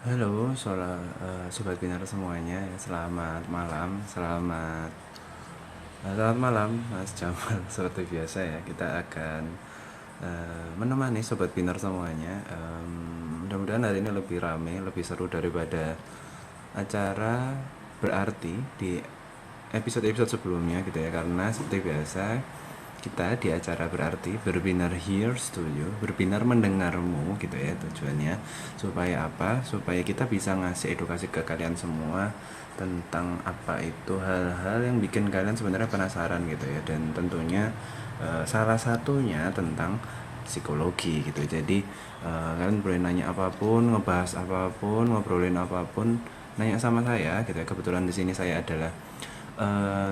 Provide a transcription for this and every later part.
Halo, sobat Binar semuanya. Selamat malam, selamat malam, Mas Jamal. Seperti biasa ya, kita akan menemani sobat Binar semuanya. Mudah-mudahan hari ini lebih rame, lebih seru daripada acara berarti di episode-episode sebelumnya gitu ya. Karena seperti biasa kita di acara berarti berbinar here's to you, berbinar mendengarmu gitu ya tujuannya. Supaya apa? Supaya kita bisa ngasih edukasi ke kalian semua tentang apa itu hal-hal yang bikin kalian sebenarnya penasaran gitu ya. Dan tentunya salah satunya tentang psikologi gitu. Jadi kalian boleh nanya apapun, ngebahas apapun, ngobrolin apapun, nanya sama saya gitu ya. Kebetulan di sini saya adalah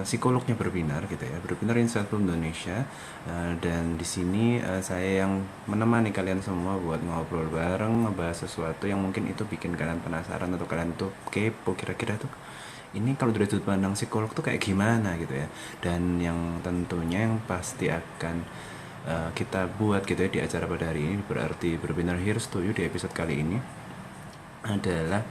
psikolognya Berbinar gitu ya, Berbinar Institute Indonesia. Dan di sini saya yang menemani kalian semua buat ngobrol bareng, ngebahas sesuatu yang mungkin itu bikin kalian penasaran atau kalian tuh kepo kira-kira tuh ini kalau dari sudut pandang psikolog tuh kayak gimana gitu ya. Dan yang tentunya yang pasti akan kita buat gitu ya di acara pada hari ini berarti Berbinar Here's to You di episode kali ini adalah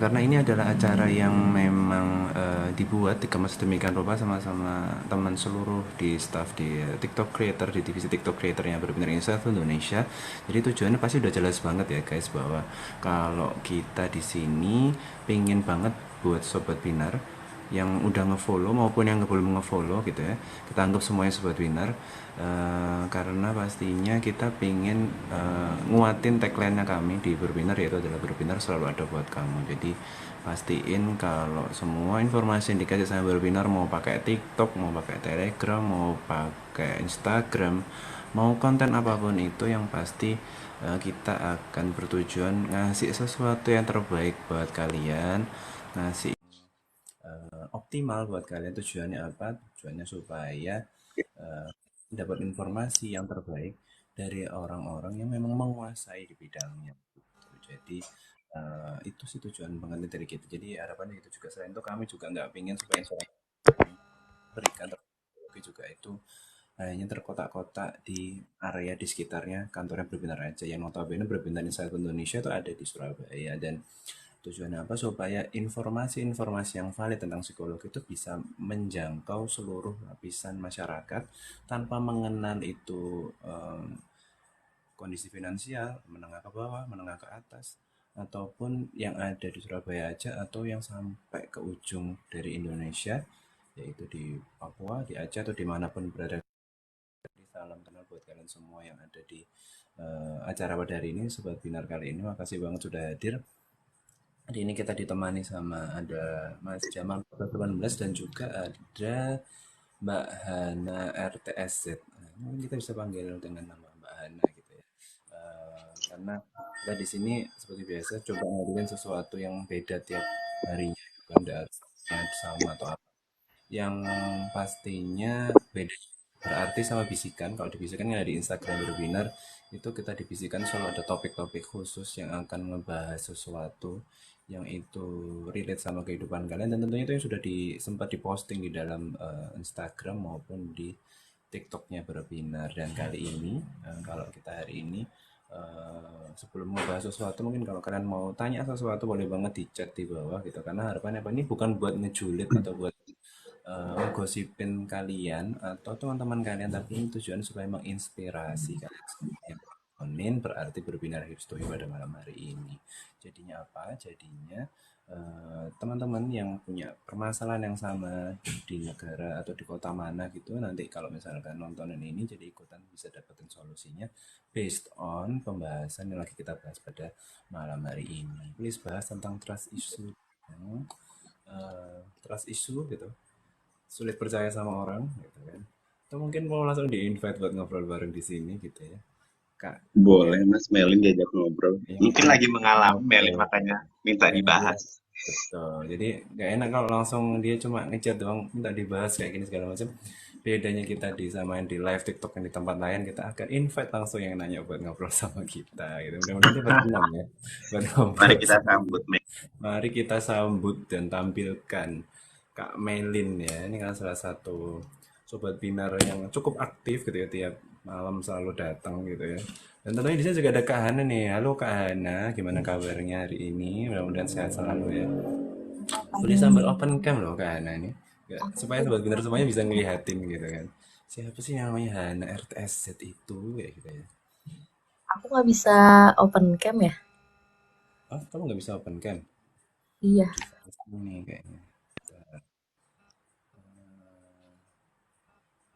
karena ini adalah acara yang memang dibuat dikemas sedemikian rupa sama-sama teman seluruh di staff di TikTok creator, di divisi TikTok creatornya Berbinar Indonesia. Jadi tujuannya pasti udah jelas banget ya guys, bahwa kalau kita di sini pengen banget buat sobat binar yang udah ngefollow maupun yang belum ngefollow gitu ya, kita anggap semuanya sobat winner. Karena pastinya kita pengen nguatin tagline-nya kami di Berbinar, yaitu adalah Berbinar selalu ada buat kamu. Jadi pastiin kalau semua informasi yang dikasih sama Berbinar, mau pakai TikTok, mau pakai Telegram, mau pakai Instagram, mau konten apapun itu, yang pasti kita akan bertujuan ngasih sesuatu yang terbaik buat kalian, ngasih optimal buat kalian. Tujuannya apa? Tujuannya supaya uh, dapat informasi yang terbaik dari orang-orang yang memang menguasai di bidangnya gitu. Jadi itu sih tujuan banget dari kita. Jadi harapannya itu juga, selain itu kami juga nggak ingin supaya informasi yang berikan teknologi juga itu hanya terkotak-kotak di area di sekitarnya kantornya Berbinar aja, yang notabene Berbinar Insight Indonesia itu ada di Surabaya. Dan tujuannya apa? Supaya informasi-informasi yang valid tentang psikologi itu bisa menjangkau seluruh lapisan masyarakat tanpa mengenal itu kondisi finansial, menengah ke bawah, menengah ke atas, ataupun yang ada di Surabaya aja, atau yang sampai ke ujung dari Indonesia, yaitu di Papua, di Aceh, atau dimanapun berada. Salam kenal buat kalian semua yang ada di acara pada hari ini, Sobat Binar kali ini. Makasih banget sudah hadir. Hari ini kita ditemani sama ada Mas Jamal 18 dan juga ada Mbak Hana RTSZ. Nah, mungkin kita bisa panggil dengan nama Mbak Hana gitu ya. Karena kita di sini seperti biasa coba ngobrolin sesuatu yang beda tiap harinya, bukan harus sama atau apa. Yang pastinya beda berarti sama bisikan. Kalau di bisikan kan ada di Instagram Berbinar, itu kita dibisikan selalu ada topik-topik khusus yang akan ngebahas sesuatu yang itu relate sama kehidupan kalian, dan tentunya itu yang sudah sempat diposting di dalam Instagram maupun di TikToknya Berbinar. Dan kali ini kalau kita hari ini sebelum membahas sesuatu, mungkin kalau kalian mau tanya sesuatu boleh banget di chat di bawah gitu, karena harapannya apa, ini bukan buat ngejulit atau buat ngegosipin kalian atau teman-teman kalian, tapi ini tujuan supaya menginspirasi kalian semua yang nontonin berarti Berbinar Hipstory pada malam hari ini. Jadinya apa? Jadinya teman-teman yang punya permasalahan yang sama di negara atau di kota mana gitu, nanti kalau misalkan nontonin ini jadi ikutan bisa dapetin solusinya based on pembahasan yang lagi kita bahas pada malam hari ini. Please bahas tentang trust issue, trust issue gitu, sulit percaya sama orang gitu kan. Atau mungkin mau langsung di invite buat ngobrol bareng di sini gitu ya. Kak, mungkin Boleh Mas Melin diajak ngobrol. ya Mungkin mungkin lagi mengalami Melin ngobrol. makanya minta Kayaknya dia dibahas. betul. Jadi nggak enak kalau langsung dia cuma ngechat doang minta dibahas kayak gini segala macam. Bedanya kita di samain di live TikTok yang di tempat lain, kita akan invite langsung yang nanya buat ngobrol sama kita gitu. Mudah-mudahan dia berkenan ya buat Mari ngobrol kita sama sambut kita. Mari kita sambut dan tampilkan Kak Melin ya. Ini kan salah satu sobat binar yang cukup aktif gitu ya tiap malam selalu datang gitu ya. Dan tentunya di sini juga ada Kak Hana nih. Halo Kak Hana, gimana kabarnya hari ini? Mudah-mudahan sehat selalu ya. Boleh sambil open cam loh Kak Hana ini. Ya, supaya sobat bener semuanya bisa ngelihatin gitu kan. Siapa sih yang namanya Hana RTSZ itu kayak gitu ya. Aku nggak bisa open cam ya? Oh, kamu nggak bisa open cam? Iya. Ini kayaknya.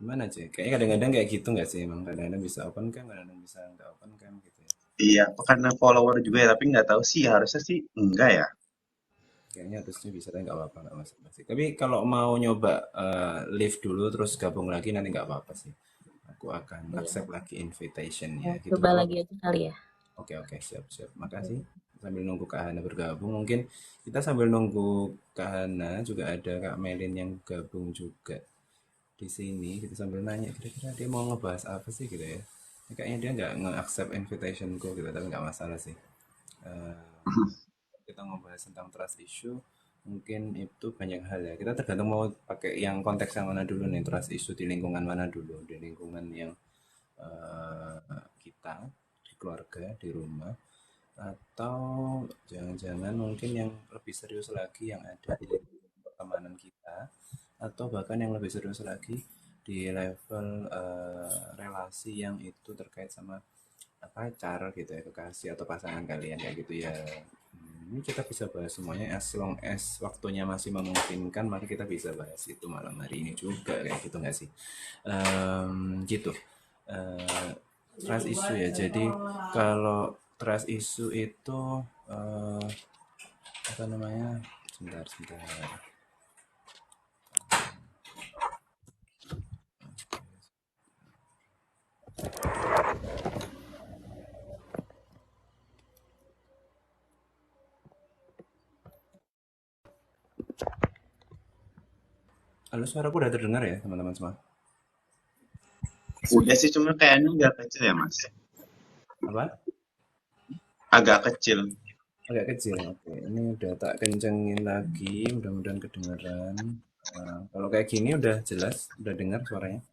Gimana sih? Kayaknya kadang-kadang kayak gitu nggak sih? Emang kadang-kadang bisa open cam, kadang-kadang bisa nggak open cam gitu ya. Iya, aku karena follower juga ya, tapi nggak tahu sih, harusnya sih enggak ya. Kayaknya harusnya bisa, tapi nggak apa-apa, nggak masalah sih. Tapi kalau mau nyoba live dulu terus gabung lagi nanti nggak apa-apa sih. Aku akan accept Iya. lagi Ya, invitation-nya gitu. coba Kalau lagi aja kali ya. oke oke siap siap. Makasih. Sambil nunggu Kak Hana bergabung, mungkin kita sambil nunggu Kak Hana juga ada Kak Melin yang gabung juga di sini. Kita sambil nanya kira-kira dia mau ngebahas apa sih gitu ya. Kayaknya dia nggak nge-accept invitationku gitu, tapi nggak masalah sih. Eh, kita ngebahas tentang trust issue mungkin itu banyak hal ya, kita tergantung mau pakai yang konteks yang mana dulu nih, trust issue di lingkungan mana dulu, di lingkungan yang kita di keluarga di rumah, atau jangan-jangan mungkin yang lebih serius lagi yang ada di lingkungan pertemanan kita, atau bahkan yang lebih serius lagi di level relasi yang itu terkait sama pacar gitu ya, kekasih atau pasangan kalian kayak gitu ya. Ini kita bisa bahas semuanya as long as waktunya masih memungkinkan, maka kita bisa bahas itu malam hari ini juga kayak gitu nggak sih. Gitu. Eh, Trust issue ya, jadi kalau trust issue itu eh, apa namanya, sebentar sebentar. Halo, suaraku udah terdengar ya teman-teman semua? Udah sih, cuma kayaknya nggak kecil ya, Mas. Apa? Agak kecil. Agak kecil, oke. Ini udah tak kencengin lagi, mudah-mudahan kedengeran. Kalau kayak gini udah jelas, udah dengar suaranya?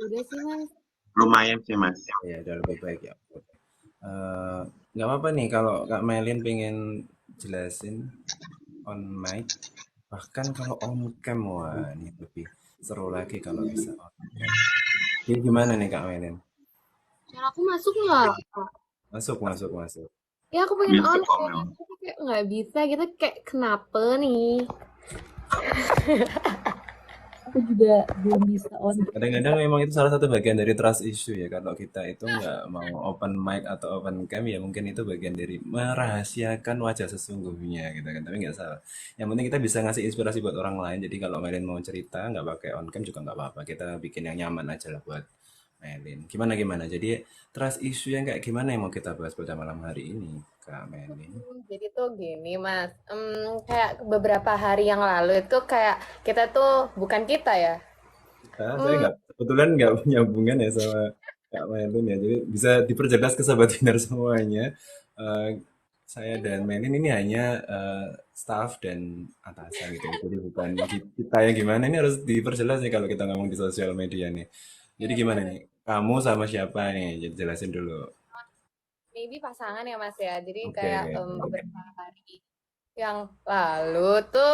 Udah sih, Mas. Lumayan sih, Mas. Ya, udah lebih baik ya. Oke. Eh, nggak apa-apa nih kalau Kak Melin pengen jelasin on mic. Bahkan kalau on cam, wah ini lebih seru lagi kalau bisa on cam. Jadi gimana nih Kak Melin? Cara aku masuk nggak? Masuk, masuk, masuk. Ya aku pengen Bisa on kok, cam, Mel. tapi kayak nggak bisa gitu. Kayak kenapa nih? Aku juga belum bisa on cam. Kadang-kadang memang itu salah satu bagian dari trust issue ya. Kalau kita itu nggak mau open mic atau open cam, ya mungkin itu bagian dari merahasiakan wajah sesungguhnya gitu kan. Tapi nggak salah. Yang penting kita bisa ngasih inspirasi buat orang lain. Jadi kalau Melin mau cerita nggak pakai on cam juga nggak apa-apa. Kita bikin yang nyaman aja lah buat Melin. Gimana gimana. Jadi trust issue yang kayak gimana yang mau kita bahas pada malam hari ini, Kak Melin? Jadi tuh gini mas, kayak beberapa hari yang lalu itu kayak kita tuh bukan kita ya. Saya Hmm, nggak, kebetulan nggak punya hubungan ya sama Kak Melin ya. Jadi bisa diperjelas ke sahabat Binar semuanya. Eh, saya dan Melin ini hanya staff dan atasan gitu. Jadi bukan kita yang gimana, ini harus diperjelas nih kalau kita ngomong di sosial media nih. Jadi iya gimana bener. nih? Kamu sama siapa nih? Jadi jelasin dulu. Maybe pasangan ya mas ya. Jadi Oke. kayak beberapa hari yang lalu tuh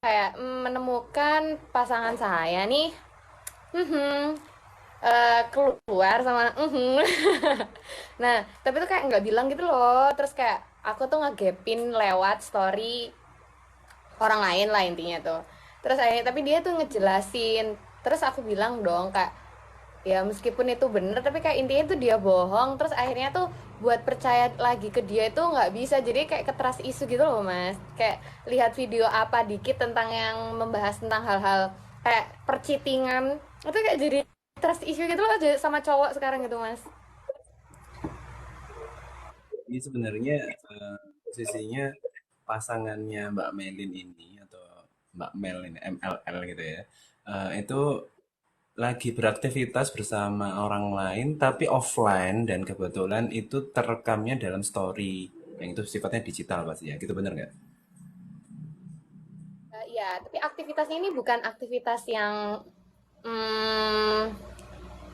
kayak menemukan pasangan saya nih. Mhm. Keluar sama Nah, tapi tuh kayak nggak bilang gitu loh. Terus kayak aku tuh ngegapin lewat story orang lain lah intinya tuh. Terus akhirnya tapi dia tuh ngejelasin. Terus aku bilang dong kak, ya meskipun itu bener tapi kayak intinya tuh dia bohong. Terus akhirnya tuh buat percaya lagi ke dia itu nggak bisa. Jadi kayak ke trust issue gitu loh mas. Kayak lihat video apa dikit tentang yang membahas tentang hal-hal kayak percitingan itu kayak jadi trust issue gitu loh aja sama cowok sekarang gitu mas. Ini sebenarnya posisinya pasangannya Mbak Melin ini atau Mbak Mel ini MLL gitu ya. Itu lagi beraktivitas bersama orang lain tapi offline, dan kebetulan itu terekamnya dalam story yang itu sifatnya digital pasti ya. Gitu bener nggak? Iya, tapi aktivitasnya ini bukan aktivitas yang mm,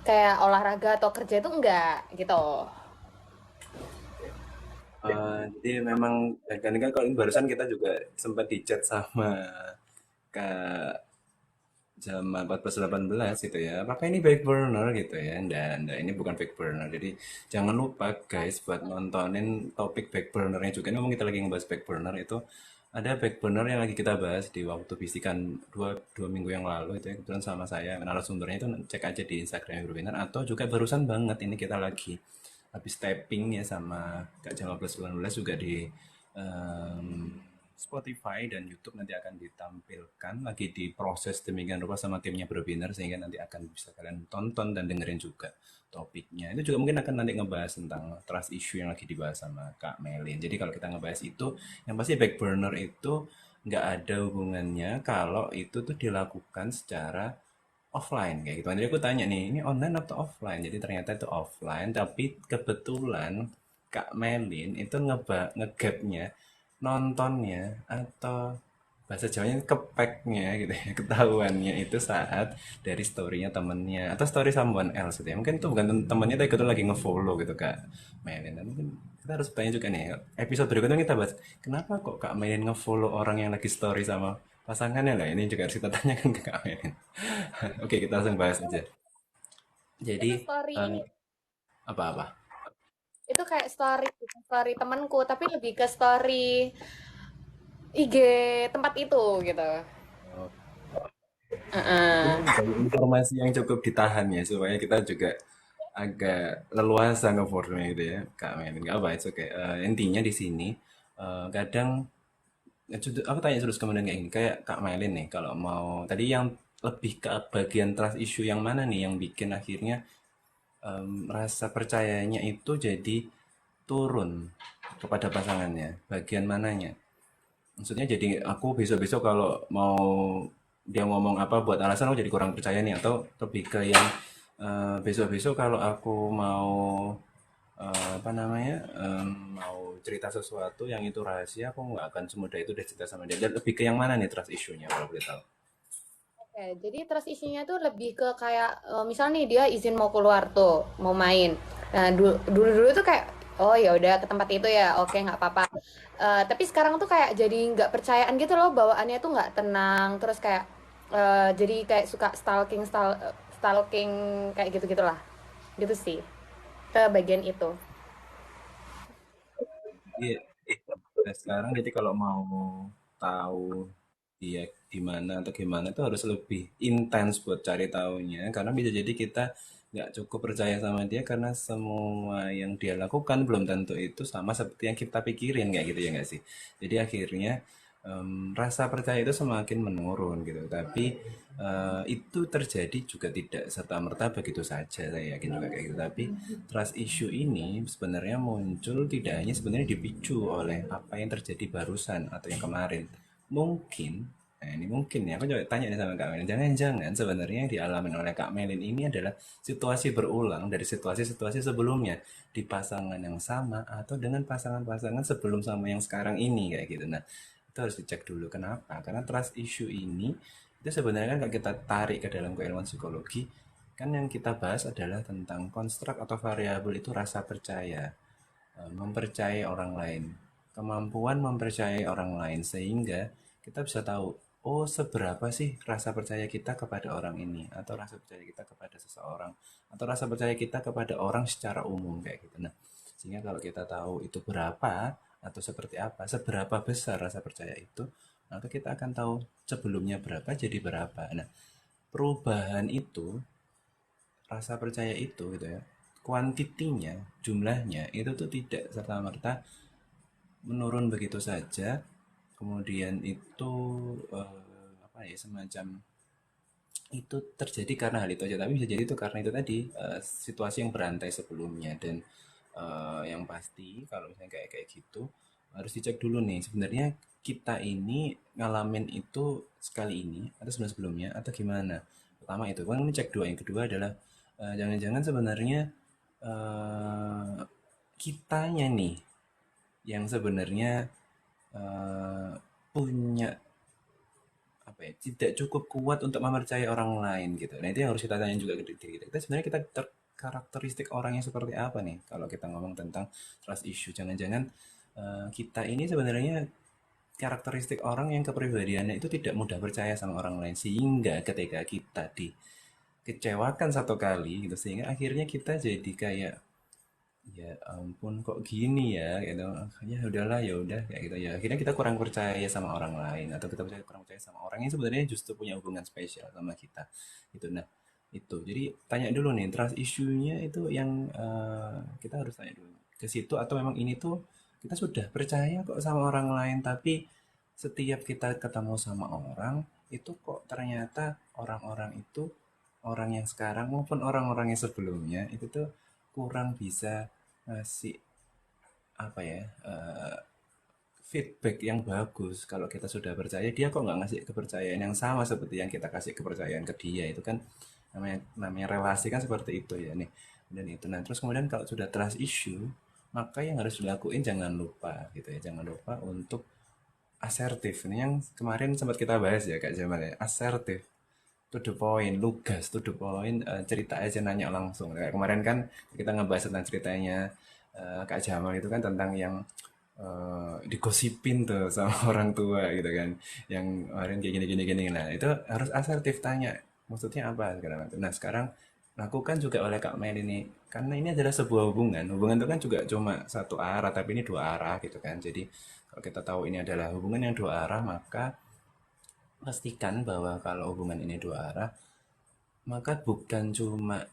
kayak olahraga atau kerja itu enggak gitu. Jadi memang kan kalau ini barusan kita juga sempat di chat sama Kak Jam 14.18 gitu ya. Apakah ini back burner gitu ya? Nggak, ini bukan back burner. Jadi jangan lupa guys buat nontonin topik back burnernya juga. Ini ngomong kita lagi ngebahas back burner itu ada back burner yang lagi kita bahas di waktu bisikan dua minggu yang lalu itu ya. Kebetulan sama saya narasumbernya itu cek aja di Instagram Berbinar atau juga barusan banget ini kita lagi habis tapping ya sama Kak Jam 14.19 juga di em, Spotify dan YouTube nanti akan ditampilkan lagi diproses demikian rupa sama timnya Berbinar sehingga nanti akan bisa kalian tonton dan dengerin juga topiknya. Itu juga mungkin akan nanti ngebahas tentang trust issue yang lagi dibahas sama Kak Melin. Jadi kalau kita ngebahas itu, yang pasti back burner itu nggak ada hubungannya kalau itu tuh dilakukan secara offline kayak gitu. Jadi aku tanya nih, ini online atau offline? Jadi ternyata itu offline, tapi kebetulan Kak Melin itu ngegapnya nontonnya atau bahasa Jawanya kepeknya gitu ya, ketahuannya itu saat dari storynya temennya atau story someone else gitu ya. Mungkin itu bukan temennya tapi itu lagi ngefollow gitu Kak Melin. Dan mungkin kita harus tanya juga nih, episode berikutnya kita bahas kenapa kok Kak Melin ngefollow orang yang lagi story sama pasangannya lah. Ini juga harus kita tanyakan ke Kak Melin. Oke, kita langsung bahas aja. Jadi, Itu story ini, apa-apa? itu kayak story story temanku, tapi lebih ke story IG tempat itu gitu. Ini Heeh. banyak informasi yang cukup ditahan ya, supaya kita juga agak leluasa ngeformnya gitu ya, Kak Melin. Nggak apa, itu kayak intinya di sini kadang aku tanya terus kemudian kayak gini, kayak Kak Melin nih, kalau mau tadi yang lebih ke bagian trust issue yang mana nih yang bikin akhirnya rasa percayanya itu jadi turun kepada pasangannya, bagian mananya? Maksudnya jadi aku besok-besok kalau mau dia ngomong apa buat alasan aku jadi kurang percaya nih atau lebih ke yang besok-besok kalau aku mau apa namanya mau cerita sesuatu yang itu rahasia aku nggak akan semudah itu udah cerita sama dia. Dan lebih ke yang mana nih trust issue-nya kalau boleh tahu? Oke, jadi trust issue-nya tuh lebih ke kayak misal nih dia izin mau keluar tuh, mau main. Nah, dulu-dulu tuh kayak oh ya udah ke tempat itu ya, oke nggak apa-apa. Tapi sekarang tuh kayak jadi nggak percayaan gitu loh, bawaannya tuh nggak tenang, terus kayak jadi kayak suka stalking kayak gitu-gitulah. Gitu sih. Ke bagian itu. Iya. Nah, sekarang jadi kalau mau tahu dia di mana atau gimana itu harus lebih intens buat cari tahunya karena bisa jadi kita nggak cukup percaya sama dia karena semua yang dia lakukan belum tentu itu sama seperti yang kita pikirin kayak gitu ya nggak sih. Jadi akhirnya rasa percaya itu semakin menurun gitu. Tapi itu terjadi juga tidak serta-merta begitu saja saya yakin juga kayak gitu. Tapi trust issue ini sebenarnya muncul tidak hanya sebenarnya dipicu oleh apa yang terjadi barusan atau yang kemarin. Mungkin, nah ini mungkin ya, aku coba tanya nih sama Kak Melin. Jangan-jangan sebenarnya yang dialami oleh Kak Melin ini adalah situasi berulang dari situasi-situasi sebelumnya di pasangan yang sama atau dengan pasangan-pasangan sebelum sama yang sekarang ini kayak gitu. Nah, itu harus dicek dulu kenapa? Karena trust issue ini itu sebenarnya kan kalau kita tarik ke dalam keilmuan psikologi kan yang kita bahas adalah tentang konstruk atau variabel itu rasa percaya, mempercayai orang lain, kemampuan mempercayai orang lain sehingga kita bisa tahu oh seberapa sih rasa percaya kita kepada orang ini atau rasa percaya kita kepada seseorang atau rasa percaya kita kepada orang secara umum kayak gitu. Nah, sehingga kalau kita tahu itu berapa atau seperti apa, seberapa besar rasa percaya itu, maka kita akan tahu sebelumnya berapa jadi berapa. Nah, perubahan itu, rasa percaya itu gitu ya, kuantitinya, jumlahnya itu tuh tidak serta-merta menurun begitu saja. Kemudian itu apa ya semacam itu terjadi karena hal itu aja, tapi bisa jadi itu karena itu tadi situasi yang berantai sebelumnya dan yang pasti kalau misalnya kayak kayak gitu harus dicek dulu nih sebenarnya kita ini ngalamin itu sekali ini atau sebelum-sebelumnya atau gimana. Pertama itu kan cek dua, yang kedua adalah jangan-jangan sebenarnya eh, kitanya nih yang sebenarnya punya apa ya, tidak cukup kuat untuk mempercayai orang lain gitu. Nah itu yang harus kita tanya juga ke diri kita. Kita sebenarnya karakteristik orangnya seperti apa nih kalau kita ngomong tentang trust issue. Jangan-jangan kita ini sebenarnya karakteristik orang yang kepribadiannya itu tidak mudah percaya sama orang lain, sehingga ketika kita dikecewakan satu kali gitu, sehingga akhirnya kita jadi kayak ya ampun kok gini ya gitu, ya udahlah ya udah kayak gitu ya, akhirnya kita kurang percaya sama orang lain, atau kita kurang percaya sama orang yang sebenarnya justru punya hubungan spesial sama kita gitu. Nah itu jadi tanya dulu nih, trust issue-nya itu yang kita harus tanya dulu ke situ, atau memang ini tuh kita sudah percaya kok sama orang lain, tapi setiap kita ketemu sama orang itu kok ternyata orang-orang itu, orang yang sekarang maupun orang-orang yang sebelumnya itu tuh kurang bisa ngasih apa ya, feedback yang bagus. Kalau kita sudah percaya, dia kok nggak ngasih kepercayaan yang sama seperti yang kita kasih kepercayaan ke dia. Itu kan namanya namanya relasi kan seperti itu ya nih. Dan itu, nah terus kemudian kalau sudah trust issue, maka yang harus dilakuin jangan lupa gitu ya, jangan lupa untuk asertif. Ini yang kemarin sempat kita bahas ya Kak Jamal ya, asertif, to the point, lugas, to the point, cerita aja, nanya langsung. Kayak kemarin kan kita ngebahas tentang ceritanya Kak Jamal itu kan tentang yang digosipin tuh sama orang tua gitu kan, yang kemarin kayak gini gini gini. Nah itu harus asertif, tanya maksudnya apa segala macam. Nah sekarang lakukan juga oleh Kak Mel ini, karena ini adalah sebuah hubungan. Hubungan itu kan juga cuma satu arah, tapi ini dua arah gitu kan. Jadi kalau kita tahu ini adalah hubungan yang dua arah, maka pastikan bahwa kalau hubungan ini dua arah, maka bukan cuma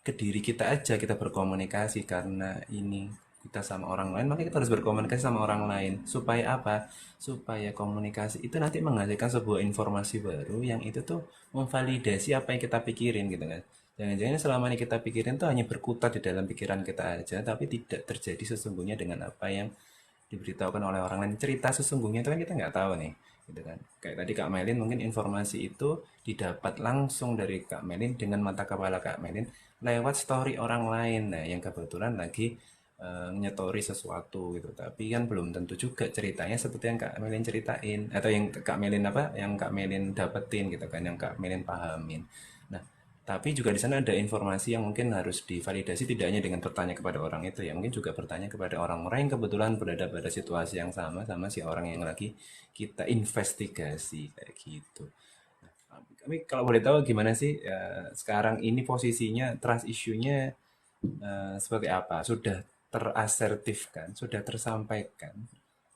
ke diri kita aja kita berkomunikasi, karena ini kita sama orang lain, maka kita harus berkomunikasi sama orang lain. Supaya apa? Supaya komunikasi itu nanti menghasilkan sebuah informasi baru yang itu tuh memvalidasi apa yang kita pikirin gitu kan. Jangan-jangan selama ini kita pikirin tuh hanya berkutat di dalam pikiran kita aja, tapi tidak terjadi sesungguhnya dengan apa yang diberitahukan oleh orang lain. Cerita sesungguhnya itu kan kita nggak tahu nih gitu kan. Kayak tadi Kak Melin, mungkin informasi itu didapat langsung dari Kak Melin dengan mata kepala Kak Melin lewat story orang lain, nah yang kebetulan lagi nyetori sesuatu gitu, tapi kan belum tentu juga ceritanya seperti yang Kak Melin ceritain, atau yang Kak Melin apa, yang Kak Melin dapetin gitu kan, yang Kak Melin pahamin. Nah tapi juga di sana ada informasi yang mungkin harus divalidasi, tidak hanya dengan bertanya kepada orang itu ya, mungkin juga bertanya kepada orang-orang yang kebetulan berada pada situasi yang sama sama si orang yang lagi kita investigasi kayak gitu. Tapi kalau boleh tahu gimana sih sekarang ini posisinya trust issue-nya seperti apa? Sudah terasertifkan, sudah tersampaikan,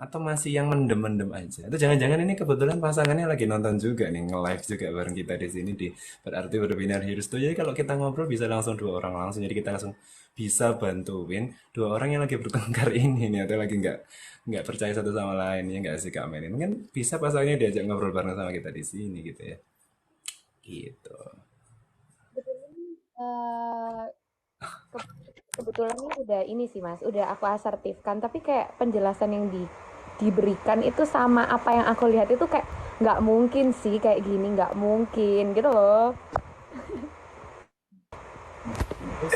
atau masih yang mendem-mendem aja? Atau jangan-jangan ini kebetulan pasangannya lagi nonton juga nih, nge-live juga bareng kita di sini di Berarti Berbinar Heroes tuh. Jadi kalau kita ngobrol bisa langsung dua orang langsung, jadi kita langsung bisa bantuin dua orang yang lagi bertengkar ini nih, atau lagi nggak percaya satu sama lain ya, nggak sih Kak Melin? Mungkin bisa pasangannya diajak ngobrol bareng sama kita di sini gitu ya. Gitu. Eh, kebetulan ini udah ini sih Mas, udah aku asertifkan, tapi kayak penjelasan yang diberikan itu sama apa yang aku lihat itu kayak nggak mungkin sih kayak gini, nggak mungkin gitu loh. Terus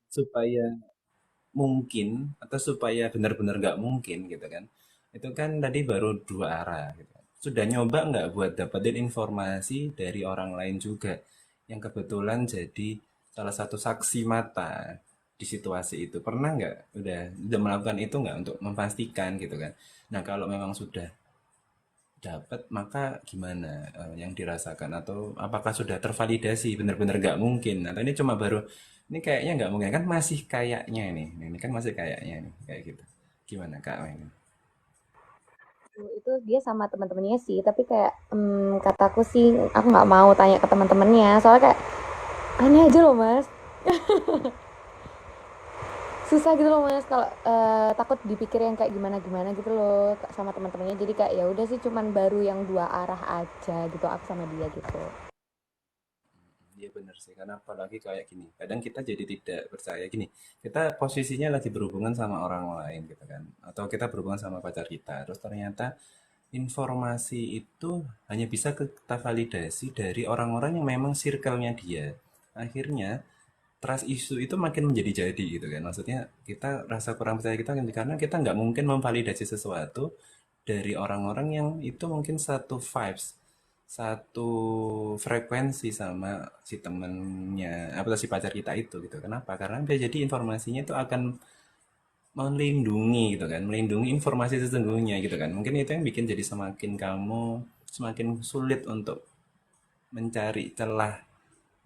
supaya mungkin, atau supaya benar-benar nggak mungkin gitu kan, itu kan tadi baru dua arah gitu kan. Sudah nyoba nggak buat dapetin informasi dari orang lain juga yang kebetulan jadi salah satu saksi mata di situasi itu? Pernah nggak udah melakukan itu nggak untuk memastikan gitu kan? Nah kalau memang sudah dapat, maka gimana yang dirasakan, atau apakah sudah tervalidasi benar-benar nggak mungkin, atau ini cuma baru ini kayaknya nggak mungkin, kan masih kayaknya ini kan masih kayaknya nih kayak gitu. Gimana Kak ini? Itu dia sama teman-temannya sih, tapi kayak kataku sih aku nggak mau tanya ke teman-temannya, soalnya kayak aneh aja loh Mas, susah gitu loh Mas kalau takut dipikir yang kayak gimana gimana gitu loh sama teman-temannya, jadi kayak ya udah sih cuman baru yang dua arah aja gitu aku sama dia gitu. Iya bener sih, karena apalagi kayak gini, kadang kita jadi tidak percaya gini, kita posisinya lagi berhubungan sama orang lain gitu kan, atau kita berhubungan sama pacar kita, terus ternyata informasi itu hanya bisa kita validasi dari orang-orang yang memang circle-nya dia. Akhirnya trust issue itu makin menjadi-jadi gitu kan. Maksudnya kita rasa kurang percaya kita karena kita nggak mungkin memvalidasi sesuatu dari orang-orang yang itu mungkin satu vibes, satu frekuensi sama si temennya apa si pacar kita itu gitu. Kenapa? Karena bisa jadi informasinya itu akan melindungi gitu kan, melindungi informasi sesungguhnya gitu kan. Mungkin itu yang bikin jadi semakin kamu semakin sulit untuk mencari celah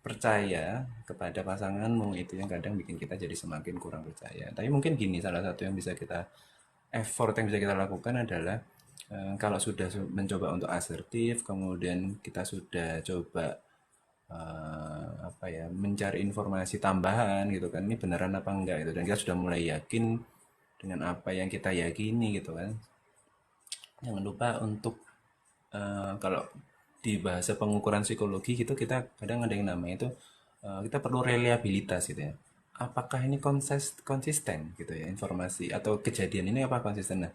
percaya kepada pasanganmu, itu yang kadang bikin kita jadi semakin kurang percaya. Tapi mungkin gini, salah satu yang bisa kita effort yang bisa kita lakukan adalah kalau sudah mencoba untuk asertif, kemudian kita sudah coba apa ya mencari informasi tambahan gitu kan, ini beneran apa enggak gitu, dan kita sudah mulai yakin dengan apa yang kita yakini gitu kan. Jangan lupa untuk kalau di bahasa pengukuran psikologi gitu kita kadang ada yang namanya itu kita perlu reliabilitas gitu ya. Apakah ini konsisten gitu ya informasi atau kejadian ini apa konsisten? Nah,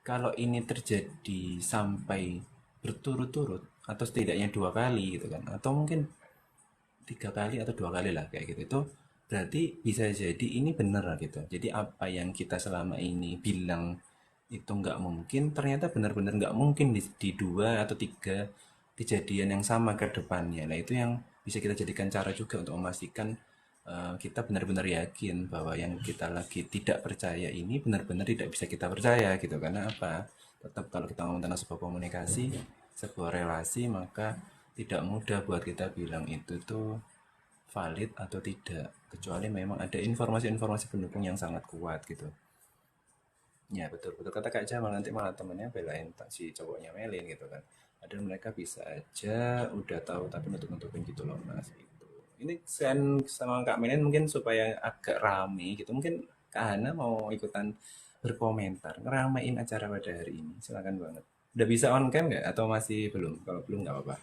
kalau ini terjadi sampai berturut-turut atau setidaknya 2 kali gitu kan, atau mungkin 3 kali atau 2 kali lah kayak gitu, itu berarti bisa jadi ini benar gitu. Jadi apa yang kita selama ini bilang itu nggak mungkin, ternyata benar-benar nggak mungkin di 2 atau 3 kejadian yang sama ke depannya. Nah itu yang bisa kita jadikan cara juga untuk memastikan kita benar-benar yakin bahwa yang kita lagi tidak percaya ini benar-benar tidak bisa kita percaya gitu. Karena apa? Tetap kalau kita ngomong tentang sebuah komunikasi, sebuah relasi, maka tidak mudah buat kita bilang itu tuh valid atau tidak, kecuali memang ada informasi-informasi pendukung yang sangat kuat gitu. Ya betul betul kata Kak Jamal, nanti malah temennya belain si cowoknya Melin gitu kan. Ada mereka bisa aja udah tahu tapi nutup-nutupin gitu loh Mas gitu. Ini sen sama Kak Melin mungkin supaya agak rame gitu. Mungkin Kak Hana mau ikutan berkomentar, ngeramein acara pada hari ini. Silakan banget. Udah bisa on cam nggak atau masih belum? Kalau belum nggak apa-apa.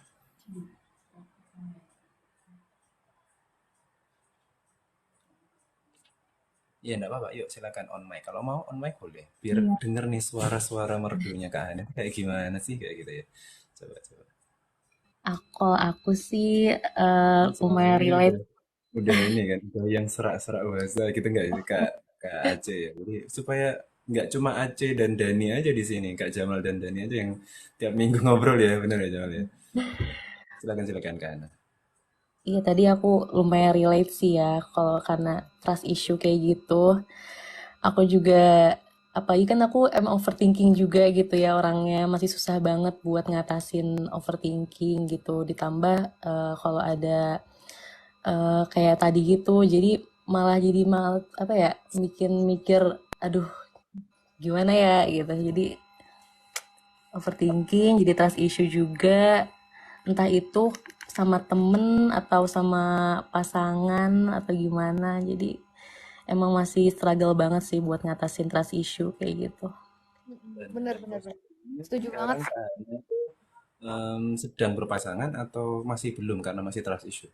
Iya enggak apa-apa, yuk silakan on mic. Kalau mau on mic boleh. Biar Iya, denger nih suara-suara merdunya Kak Hana kayak gimana sih kayak gitu ya. Coba coba. kalau aku sih Ini lumayan suaranya relate. udah ini kan, udah yang serak-serak bahasa gitu nggak sih Kak Kak Aceh ya. Jadi supaya nggak cuma Aceh dan Dani aja di sini, Kak Jamal dan Dani aja yang tiap minggu ngobrol ya, bener ya Jamal ya. Silakan silakan Kak Hana. Iya, tadi aku lumayan relate sih ya kalau karena trust issue kayak gitu. Aku juga, apalagi kan aku emang overthinking juga gitu ya orangnya, masih susah banget buat ngatasin overthinking gitu. Ditambah kalau ada kayak tadi gitu, jadi malah jadi mal apa ya, bikin mikir, aduh gimana ya gitu. Jadi overthinking, jadi trust issue juga. Entah itu sama temen atau sama pasangan atau gimana. Jadi emang masih struggle banget sih buat ngatasin trust issue kayak gitu. Mm-mm. Dan Bener, dalam bener, bener. posisinya Setuju banget sekarang sih. Kak Hana sedang berpasangan atau masih belum karena masih trust issue?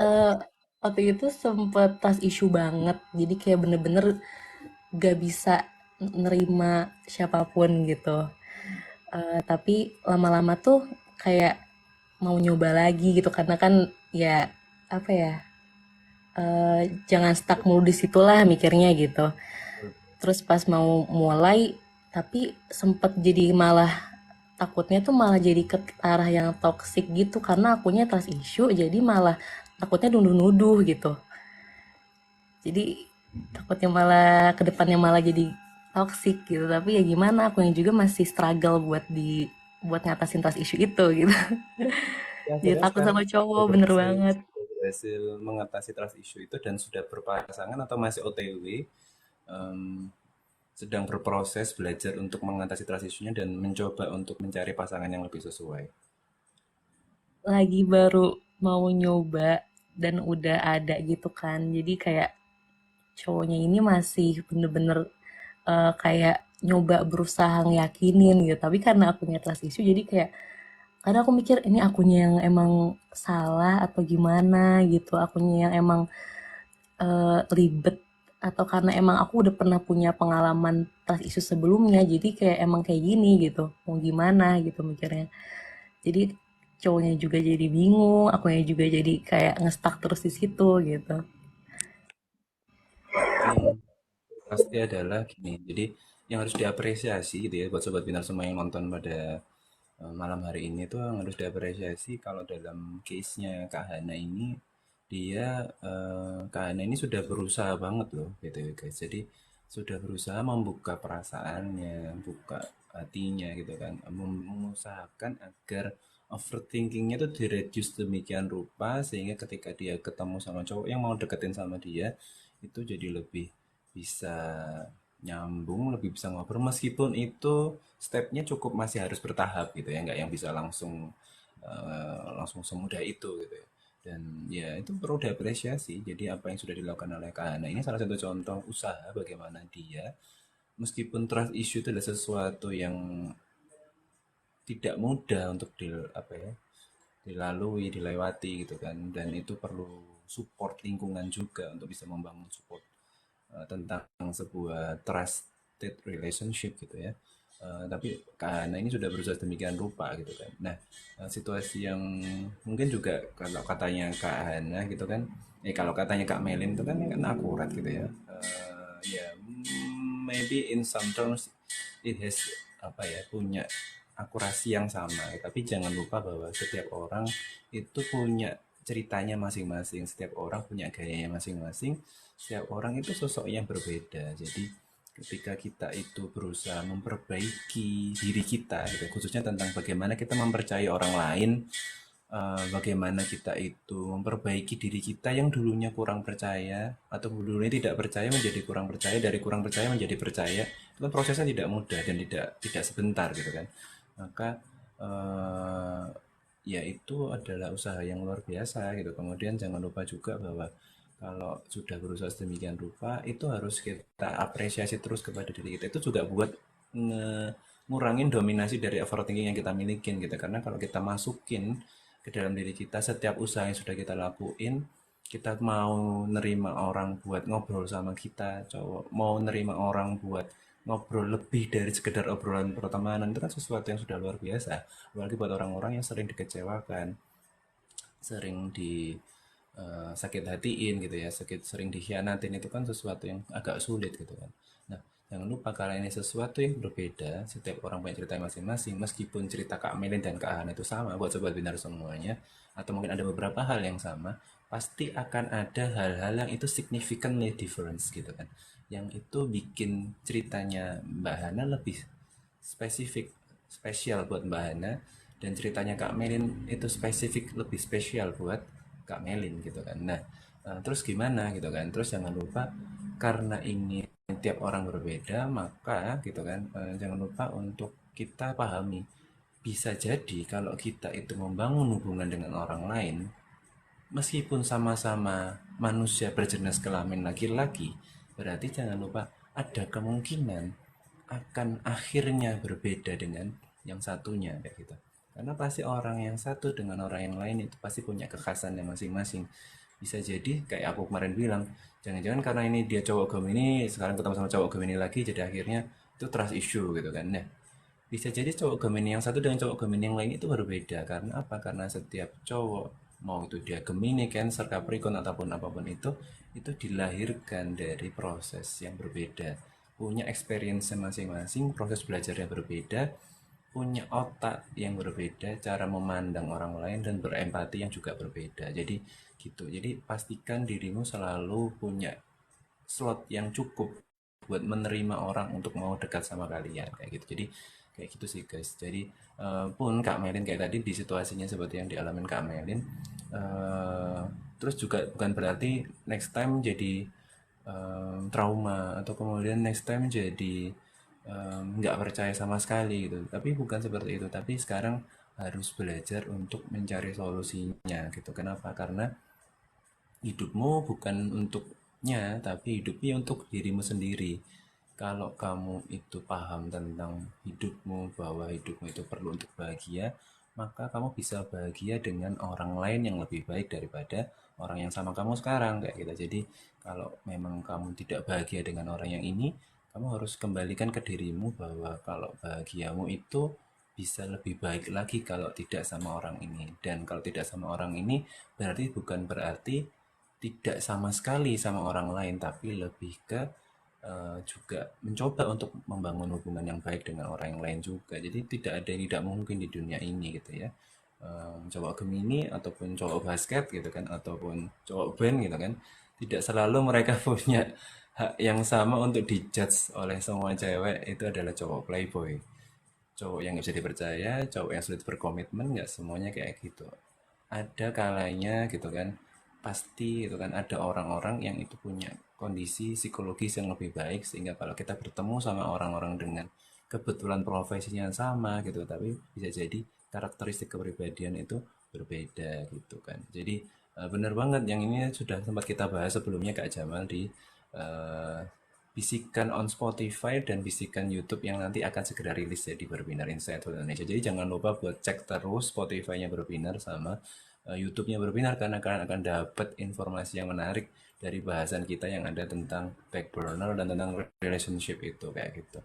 Eh waktu itu sempet trust issue banget. Jadi kayak bener-bener gak bisa nerima siapapun gitu. Tapi lama-lama tuh kayak mau nyoba lagi gitu karena kan ya apa ya, jangan stuck mulu di situ lah mikirnya gitu. Terus pas mau mulai, tapi sempet jadi malah takutnya tuh malah jadi ke arah yang toxic gitu karena akunya trust issue jadi malah takutnya nuduh-nuduh gitu. Jadi takutnya malah kedepannya malah jadi toxic gitu. Tapi ya gimana, aku yang juga masih struggle buat ngatasin trust issue itu gitu. Ya, Jadi akhirnya takut sekarang sama sudah cowok bener berhasil, banget. sudah berhasil mengatasi trust issue itu dan sudah berpasangan atau masih OTW, em, sedang berproses belajar untuk mengatasi trust issue-nya dan mencoba untuk mencari pasangan yang lebih sesuai. Lagi baru mau nyoba dan udah ada gitu kan. Jadi kayak cowoknya ini masih bener-bener kayak nyoba berusaha ngeyakinin gitu. Tapi karena akunya trust issue jadi kayak kadang aku mikir ini akunya yang emang salah atau gimana gitu. Akunya yang emang ribet atau karena emang aku udah pernah punya pengalaman trust issue sebelumnya. Jadi kayak emang kayak gini gitu. Mau gimana gitu mikirnya. Jadi cowoknya juga jadi bingung, akunya juga jadi kayak ngestak terus di situ gitu. Yang pasti adalah gini, jadi yang harus diapresiasi gitu ya buat sobat Binar semua yang nonton pada malam hari ini tuh yang harus diapresiasi kalau dalam case-nya Kak Hana ini, Kak Hana ini sudah berusaha banget loh gitu ya guys. Jadi sudah berusaha membuka perasaannya, buka hatinya gitu kan, mengusahakan agar overthinkingnya tuh direduce demikian rupa sehingga ketika dia ketemu sama cowok yang mau deketin sama dia itu jadi lebih bisa nyambung, lebih bisa ngobrol meskipun itu stepnya cukup masih harus bertahap gitu ya, nggak yang bisa langsung semudah itu gitu ya. Dan ya itu perlu diapresiasi. Jadi apa yang sudah dilakukan oleh Kak Hana ini salah satu contoh usaha bagaimana dia meskipun trust issue itu adalah sesuatu yang tidak mudah untuk dilalui, dilewati gitu kan. Dan itu perlu support lingkungan juga untuk bisa membangun support tentang sebuah trusted relationship gitu ya. Tapi karena ini sudah berusaha demikian rupa gitu kan. Nah, situasi yang mungkin juga kalau katanya Kak Hana gitu kan, kalau katanya Kak Melin itu kan akurat gitu ya. Ya, maybe in some terms it has punya akurasi yang sama. Tapi jangan lupa bahwa setiap orang itu punya ceritanya masing-masing, setiap orang punya gayanya masing-masing, setiap orang itu sosok yang berbeda. Jadi ketika kita itu berusaha memperbaiki diri kita gitu, khususnya tentang bagaimana kita mempercayai orang lain, bagaimana kita itu memperbaiki diri kita yang dulunya kurang percaya atau dulunya tidak percaya menjadi kurang percaya, dari kurang percaya menjadi percaya, itu kan prosesnya tidak mudah dan tidak sebentar gitu kan. Maka eh, ya itu adalah usaha yang luar biasa gitu. Kemudian jangan lupa juga bahwa kalau sudah berusaha sedemikian rupa itu harus kita apresiasi terus kepada diri kita, itu juga buat ngurangin dominasi dari overthinking yang kita milikin gitu. Karena kalau kita masukin ke dalam diri kita setiap usaha yang sudah kita lakuin, kita mau nerima orang buat ngobrol sama kita, cowok mau nerima orang buat ngobrol lebih dari sekedar obrolan pertemanan, itu kan sesuatu yang sudah luar biasa. Apalagi buat orang-orang yang sering dikecewakan, sering sakit hatiin gitu ya, sering dikhianatin, itu kan sesuatu yang agak sulit gitu kan. Nah, jangan lupa kalau ini sesuatu yang berbeda, setiap orang punya cerita masing-masing, meskipun cerita Kak Melin dan Kak Han itu sama buat Sobat Binar semuanya, atau mungkin ada beberapa hal yang sama, pasti akan ada hal-hal yang itu significantly difference gitu kan. Yang itu bikin ceritanya Mbak Hana lebih spesifik, spesial buat Mbak Hana, dan ceritanya Kak Melin itu spesifik, lebih spesial buat Kak Melin gitu kan. Nah, terus gimana gitu kan? Terus jangan lupa karena ini tiap orang berbeda, maka gitu kan, jangan lupa untuk kita pahami bisa jadi kalau kita itu membangun hubungan dengan orang lain, meskipun sama-sama manusia berjenis kelamin laki-laki, berarti jangan lupa ada kemungkinan akan akhirnya berbeda dengan yang satunya kayak gitu. Karena pasti orang yang satu dengan orang yang lain itu pasti punya kekhasannya masing-masing. Bisa jadi kayak aku kemarin bilang, jangan-jangan karena ini dia cowok Gemini, sekarang ketemu sama cowok Gemini lagi, jadi akhirnya itu trust issue gitu kan. Nah, bisa jadi cowok Gemini yang satu dengan cowok Gemini yang lain itu berbeda. Karena apa? Karena setiap cowok, mau itu dia Gemini, Cancer, Capricorn ataupun apapun itu dilahirkan dari proses yang berbeda. Punya experience masing-masing, proses belajarnya berbeda, punya otak yang berbeda, cara memandang orang lain dan berempati yang juga berbeda. Jadi gitu. Jadi pastikan dirimu selalu punya slot yang cukup buat menerima orang untuk mau dekat sama kalian kayak gitu. Jadi kayak gitu sih guys. Jadi pun Kak Melin kayak tadi di situasinya seperti yang dialamin Kak Melin, eh, terus juga bukan berarti next time jadi trauma atau kemudian next time jadi nggak percaya sama sekali gitu. Tapi bukan seperti itu. Tapi sekarang harus belajar untuk mencari solusinya gitu. Kenapa? Karena hidupmu bukan untuknya, tapi hidupnya untuk dirimu sendiri. Kalau kamu itu paham tentang hidupmu, bahwa hidupmu itu perlu untuk bahagia, maka kamu bisa bahagia dengan orang lain yang lebih baik daripada orang yang sama kamu sekarang kayak gitu. Jadi kalau memang kamu tidak bahagia dengan orang yang ini, kamu harus kembalikan ke dirimu bahwa kalau bahagiamu itu bisa lebih baik lagi kalau tidak sama orang ini. Dan kalau tidak sama orang ini, bukan berarti tidak sama sekali sama orang lain, tapi lebih ke juga mencoba untuk membangun hubungan yang baik dengan orang yang lain juga. Jadi tidak ada yang tidak mungkin di dunia ini gitu ya. Cowok Gemini ataupun cowok basket gitu kan, ataupun cowok band gitu kan, tidak selalu mereka punya hak yang sama untuk dijudge oleh semua cewek itu adalah cowok playboy. Cowok yang nggak bisa dipercaya, cowok yang sulit berkomitmen, nggak semuanya kayak gitu. Ada kalanya gitu kan, pasti gitu kan ada orang-orang yang itu punya kondisi psikologis yang lebih baik sehingga kalau kita bertemu sama orang-orang dengan kebetulan profesinya sama gitu, tapi bisa jadi karakteristik kepribadian itu berbeda gitu kan. Jadi benar banget yang ini sudah sempat kita bahas sebelumnya Kak Jamal di eh, bisikan on Spotify dan bisikan YouTube yang nanti akan segera rilis ya di Berbinar Insight Indonesia. Jadi jangan lupa buat cek terus Spotify-nya Berbinar sama YouTube-nya Berbinar karena kalian akan dapat informasi yang menarik dari bahasan kita yang ada tentang back burner dan tentang relationship itu kayak gitu.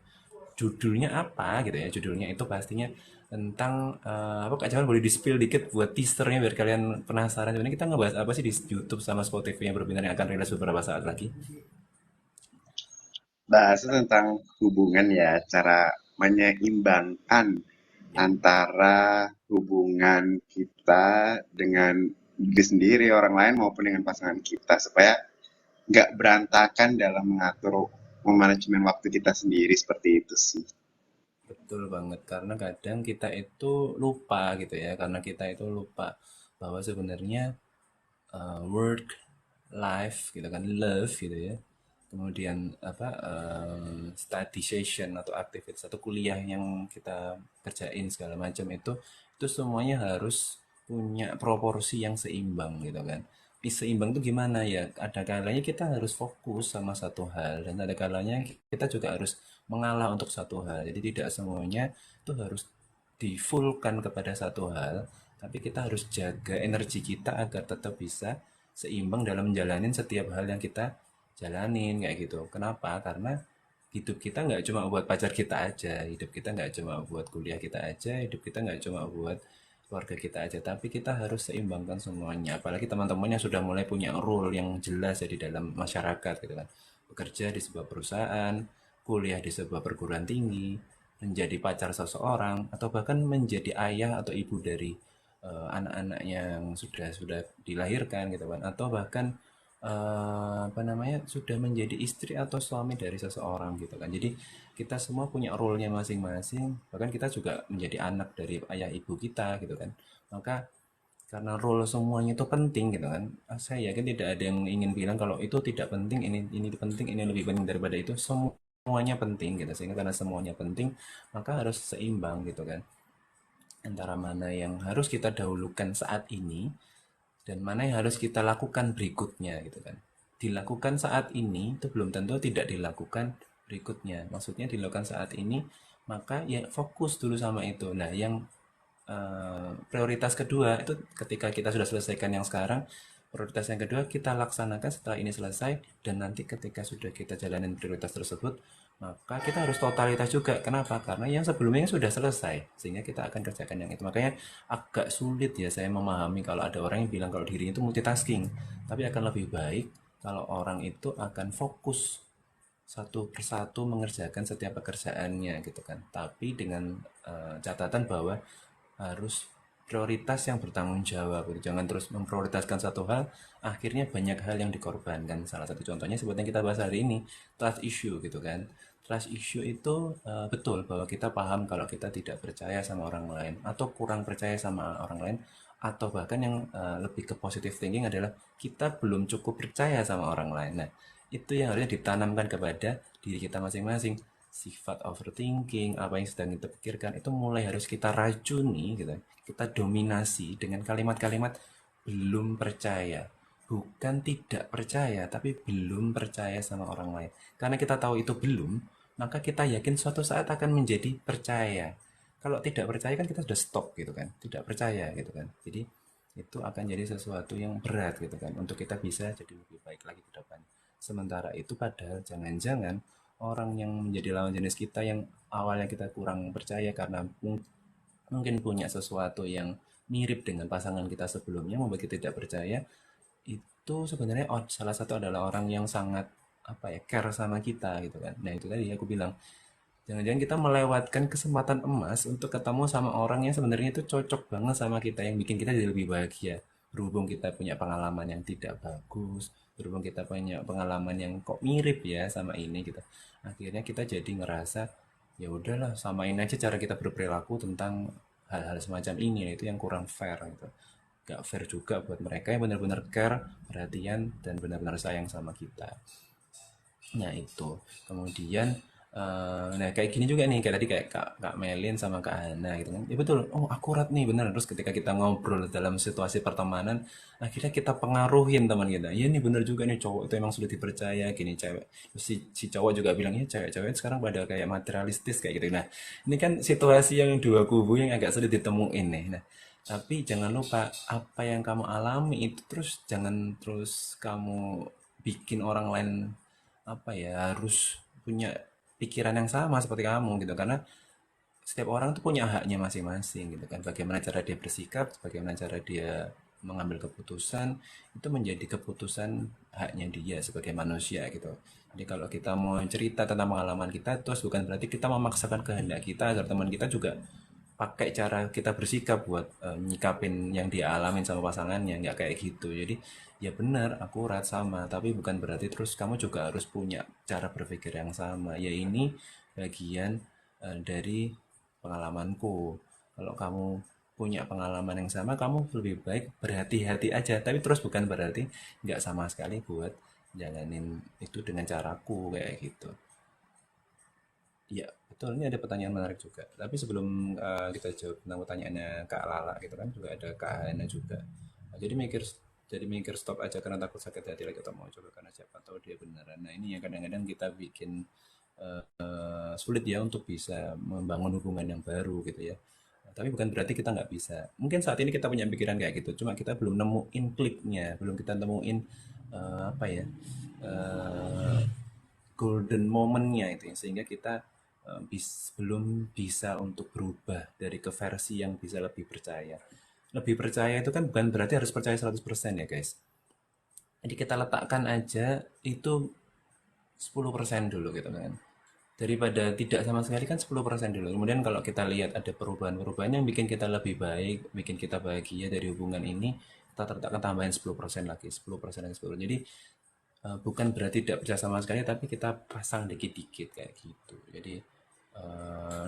Judulnya apa gitu ya? Judulnya itu pastinya tentang apa Kak Jamal boleh di-spill dikit buat teasernya biar kalian penasaran. Sebenarnya kita ngebahas apa sih di YouTube sama Spotify-nya Berbinar yang akan rilis beberapa saat lagi? Bahasnya tentang hubungan ya, cara menyeimbangkan Ya. antara hubungan kita dengan diri sendiri, orang lain maupun dengan pasangan kita supaya nggak berantakan dalam mengatur memanajemen waktu kita sendiri seperti itu sih. Betul banget, karena kadang kita itu lupa gitu ya, karena kita itu lupa bahwa sebenarnya work, life gitu kan, love gitu ya, kemudian apa study session atau aktivitas atau kuliah yang kita kerjain segala macam itu semuanya harus punya proporsi yang seimbang gitu kan. Seimbang itu gimana ya? Ada kalanya kita harus fokus sama satu hal dan ada kalanya kita juga harus mengalah untuk satu hal. Jadi tidak semuanya itu harus difulkan kepada satu hal, tapi kita harus jaga energi kita agar tetap bisa seimbang dalam menjalani setiap hal yang kita jalanin kayak gitu. Kenapa? Karena hidup kita nggak cuma buat pacar kita aja, hidup kita nggak cuma buat kuliah kita aja, hidup kita nggak cuma buat keluarga kita aja, tapi kita harus seimbangkan semuanya. Apalagi teman-temannya sudah mulai punya role yang jelas ya di dalam masyarakat gitu kan. Bekerja di sebuah perusahaan, kuliah di sebuah perguruan tinggi, menjadi pacar seseorang, atau bahkan menjadi ayah atau ibu dari anak-anaknya yang sudah dilahirkan gitu kan, atau bahkan apa namanya sudah menjadi istri atau suami dari seseorang gitu kan. Jadi kita semua punya role-nya masing-masing, bahkan kita juga menjadi anak dari ayah ibu kita gitu kan. Maka karena role semuanya itu penting gitu kan, saya yakin tidak ada yang ingin bilang kalau itu tidak penting, ini penting, ini lebih penting daripada itu. Semuanya penting gitu, sehingga karena semuanya penting maka harus seimbang gitu kan, antara mana yang harus kita dahulukan saat ini dan mana yang harus kita lakukan berikutnya gitu kan. Dilakukan saat ini itu belum tentu tidak dilakukan berikutnya. Maksudnya dilakukan saat ini maka ya fokus dulu sama itu. Nah, yang prioritas kedua itu ketika kita sudah selesaikan yang sekarang, prioritas yang kedua kita laksanakan setelah ini selesai, dan nanti ketika sudah kita jalanin prioritas tersebut maka kita harus totalitas juga. Kenapa? Karena yang sebelumnya sudah selesai sehingga kita akan kerjakan yang itu. Makanya agak sulit ya saya memahami kalau ada orang yang bilang kalau dirinya itu multitasking, tapi akan lebih baik kalau orang itu akan fokus satu persatu mengerjakan setiap pekerjaannya gitu kan, tapi dengan catatan bahwa harus prioritas yang bertanggung jawab gitu. Jangan terus memprioritaskan satu hal, akhirnya banyak hal yang dikorbankan. Salah satu contohnya seperti yang kita bahas hari ini, trust issue gitu kan. Trust issue itu betul bahwa kita paham kalau kita tidak percaya sama orang lain atau kurang percaya sama orang lain, atau bahkan yang lebih ke positive thinking adalah kita belum cukup percaya sama orang lain. Nah, itu yang harusnya ditanamkan kepada diri kita masing-masing. Sifat overthinking, apa yang sedang kita pikirkan itu mulai harus kita racuni gitu, kita dominasi dengan kalimat-kalimat belum percaya, bukan tidak percaya tapi belum percaya sama orang lain. Karena kita tahu itu belum, maka kita yakin suatu saat akan menjadi percaya. Kalau tidak percaya kan kita sudah stop gitu kan, tidak percaya gitu kan. Jadi itu akan jadi sesuatu yang berat gitu kan untuk kita bisa jadi lebih baik lagi ke depan. Sementara itu padahal jangan-jangan orang yang menjadi lawan jenis kita yang awalnya kita kurang percaya karena mungkin punya sesuatu yang mirip dengan pasangan kita sebelumnya membuat kita tidak percaya, itu sebenarnya salah satu adalah orang yang sangat apa ya, care sama kita gitu kan. Nah itu tadi aku bilang, jangan-jangan kita melewatkan kesempatan emas untuk ketemu sama orang yang sebenarnya itu cocok banget sama kita, yang bikin kita jadi lebih bahagia. Berhubung kita punya pengalaman yang tidak bagus, berhubung kita punya pengalaman yang kok mirip ya sama ini gitu. Akhirnya kita jadi ngerasa ya udahlah, samain aja cara kita berperilaku tentang hal-hal semacam ini. Nah, itu yang kurang fair gitu. Gak fair juga buat mereka yang benar-benar care, perhatian, dan benar-benar sayang sama kita. Nah itu. Kemudian nah kayak gini juga nih, kayak tadi kayak Kak Melin sama Kak Hana gitu kan. Ya betul. Oh, akurat nih, benar. Terus ketika kita ngobrol dalam situasi pertemanan, akhirnya kita pengaruhin teman kita. Iya nih, benar juga nih, cowok itu emang sudah dipercaya gini cewek. Terus si cowok juga bilang, ya cewek-cewek sekarang pada kayak materialistis kayak gitu. Nah, ini kan situasi yang dua kubu yang agak sulit ditemuin nih. Nah, tapi jangan lupa apa yang kamu alami itu, terus jangan terus kamu bikin orang lain apa ya, harus punya pikiran yang sama seperti kamu gitu, karena setiap orang tuh punya haknya masing-masing gitu kan. Bagaimana cara dia bersikap, bagaimana cara dia mengambil keputusan, itu menjadi keputusan haknya dia sebagai manusia gitu. Jadi kalau kita mau cerita tentang pengalaman kita, terus bukan berarti kita memaksakan kehendak kita agar teman kita juga pakai cara kita bersikap buat nyikapin yang dia alamin sama pasangannya, nggak kayak gitu. Jadi ya benar, akurat sama, tapi bukan berarti terus kamu juga harus punya cara berpikir yang sama. Ya ini bagian dari pengalamanku. Kalau kamu punya pengalaman yang sama, kamu lebih baik berhati-hati aja. Tapi terus bukan berarti nggak sama sekali buat jalanin itu dengan caraku kayak gitu. Iya, betul. Ini ada pertanyaan menarik juga. Tapi sebelum kita jawab tentang pertanyaannya Kak Lala gitu kan, juga ada Kak Hana juga. Nah, jadi mikir stop aja karena takut sakit hati lagi, atau mau coba karena siapa tahu dia beneran. Nah, ini yang kadang-kadang kita bikin sulit ya untuk bisa membangun hubungan yang baru gitu ya. Nah, tapi bukan berarti kita nggak bisa. Mungkin saat ini kita punya pikiran kayak gitu, cuma kita belum nemuin kliknya, belum kita nemuin apa ya, eh, golden momentnya itu ya, sehingga kita belum bisa untuk berubah dari ke versi yang bisa lebih percaya. Lebih percaya itu kan bukan berarti harus percaya 100% ya guys. Jadi kita letakkan aja itu 10% dulu gitu kan. Daripada tidak sama sekali kan 10% dulu. Kemudian kalau kita lihat ada perubahan-perubahan yang bikin kita lebih baik, bikin kita bahagia dari hubungan ini, kita letakkan tambahin 10% lagi, 10% lagi 10%. Jadi bukan berarti tidak percaya sama sekali, tapi kita pasang dikit-dikit kayak gitu. Jadi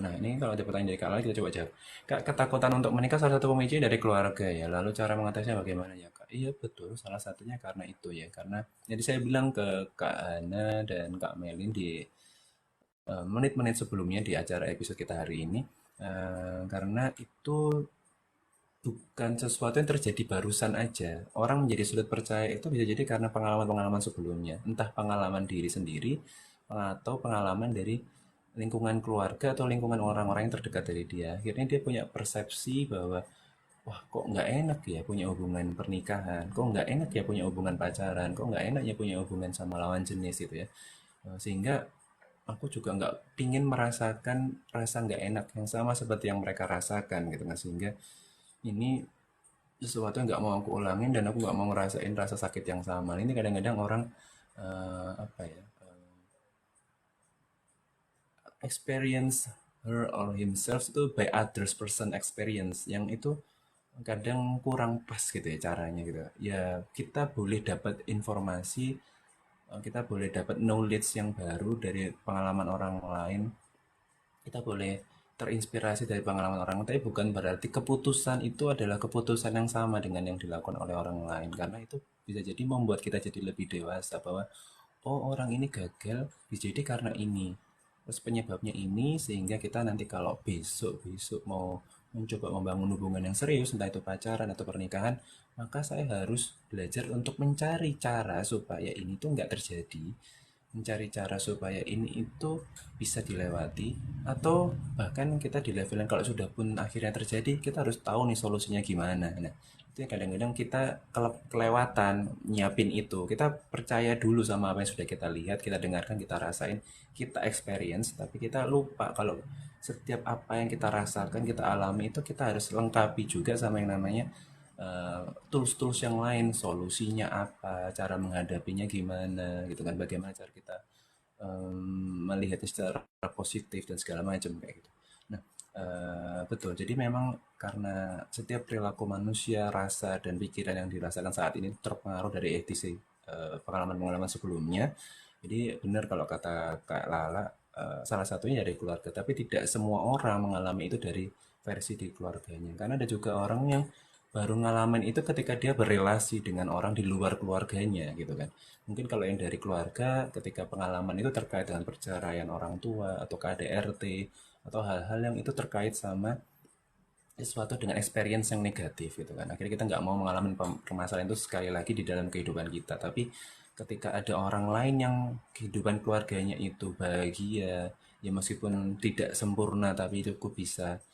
nah ini kalau ada pertanyaan dari Kak Lala, kita coba jawab. Kak, ketakutan untuk menikah salah satu pemicu dari keluarga ya. Lalu cara mengatasinya bagaimana ya Kak? Iya betul, salah satunya karena itu ya. Karena jadi saya bilang ke Kak Hana dan Kak Melin di menit-menit sebelumnya di acara episode kita hari ini, karena itu bukan sesuatu yang terjadi barusan aja. Orang menjadi sulit percaya itu bisa jadi karena pengalaman-pengalaman sebelumnya. Entah pengalaman diri sendiri atau pengalaman dari lingkungan keluarga atau lingkungan orang-orang yang terdekat dari dia. Akhirnya dia punya persepsi bahwa wah kok nggak enak ya punya hubungan pernikahan, kok nggak enak ya punya hubungan pacaran, kok nggak enak ya punya hubungan sama lawan jenis gitu ya. Sehingga aku juga nggak pingin merasakan rasa nggak enak yang sama seperti yang mereka rasakan gitu kan. Sehingga ini sesuatu yang nggak mau aku ulangin, dan aku nggak mau ngerasain rasa sakit yang sama. Ini kadang-kadang orang apa ya, experience her or himself itu by others person experience, yang itu kadang kurang pas gitu ya caranya gitu ya. Kita boleh dapat informasi, kita boleh dapat knowledge yang baru dari pengalaman orang lain, kita boleh terinspirasi dari pengalaman orang lain, tapi bukan berarti keputusan itu adalah keputusan yang sama dengan yang dilakukan oleh orang lain, karena itu bisa jadi membuat kita jadi lebih dewasa bahwa oh orang ini gagal bisa jadi karena ini, terus penyebabnya ini, sehingga kita nanti kalau besok mau mencoba membangun hubungan yang serius, entah itu pacaran atau pernikahan, maka saya harus belajar untuk mencari cara supaya ini tuh nggak terjadi, mencari cara supaya ini itu bisa dilewati, atau bahkan kita di level yang kalau sudah pun akhirnya terjadi, kita harus tahu nih solusinya gimana. Nah itu yang kadang-kadang kita kelewatan nyiapin itu. Kita percaya dulu sama apa yang sudah kita lihat, kita dengarkan, kita rasain, kita experience, tapi kita lupa kalau setiap apa yang kita rasakan, kita alami itu kita harus lengkapi juga sama yang namanya tools-tools yang lain, solusinya apa, cara menghadapinya gimana gitu kan, bagaimana cara kita melihatnya secara positif dan segala macam kayak gitu. Nah, betul. Jadi memang karena setiap perilaku manusia, rasa dan pikiran yang dirasakan saat ini terpengaruh dari edisi pengalaman-pengalaman sebelumnya. Jadi benar kalau kata Kak Lala, salah satunya dari keluarga, tapi tidak semua orang mengalami itu dari versi di keluarganya. Karena ada juga orang yang baru ngalamin itu ketika dia berrelasi dengan orang di luar keluarganya gitu kan. Mungkin kalau yang dari keluarga ketika pengalaman itu terkait dengan perceraian orang tua atau KDRT atau hal-hal yang itu terkait sama sesuatu dengan experience yang negatif gitu kan. Akhirnya kita nggak mau mengalami permasalahan itu sekali lagi di dalam kehidupan kita. Tapi ketika ada orang lain yang kehidupan keluarganya itu bahagia, ya meskipun tidak sempurna tapi cukup bisa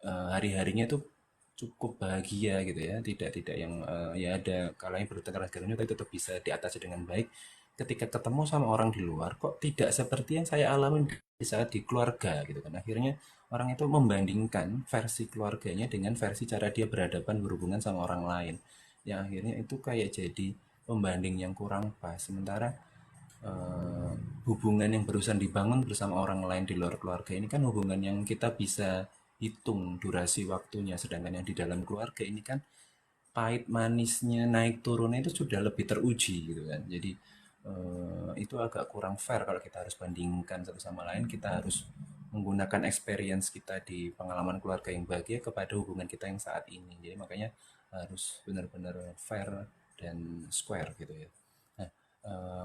hari-harinya tuh cukup bahagia gitu ya, tidak yang ya ada kalanya bertengkar segalanya tapi tetap bisa diatasi dengan baik. Ketika ketemu sama orang di luar kok tidak seperti yang saya alami di saat di keluarga gitu kan, akhirnya orang itu membandingkan versi keluarganya dengan versi cara dia berhadapan berhubungan sama orang lain, yang akhirnya itu kayak jadi pembanding yang kurang pas. Sementara eh, hubungan yang barusan dibangun bersama orang lain di luar keluarga ini kan hubungan yang kita bisa hitung durasi waktunya, sedangkan yang di dalam keluarga ini kan pahit manisnya naik turunnya itu sudah lebih teruji gitu kan. Jadi itu agak kurang fair kalau kita harus bandingkan satu sama lain. Kita harus menggunakan experience kita di pengalaman keluarga yang bahagia kepada hubungan kita yang saat ini. Jadi makanya harus benar-benar fair dan square gitu ya. Nah,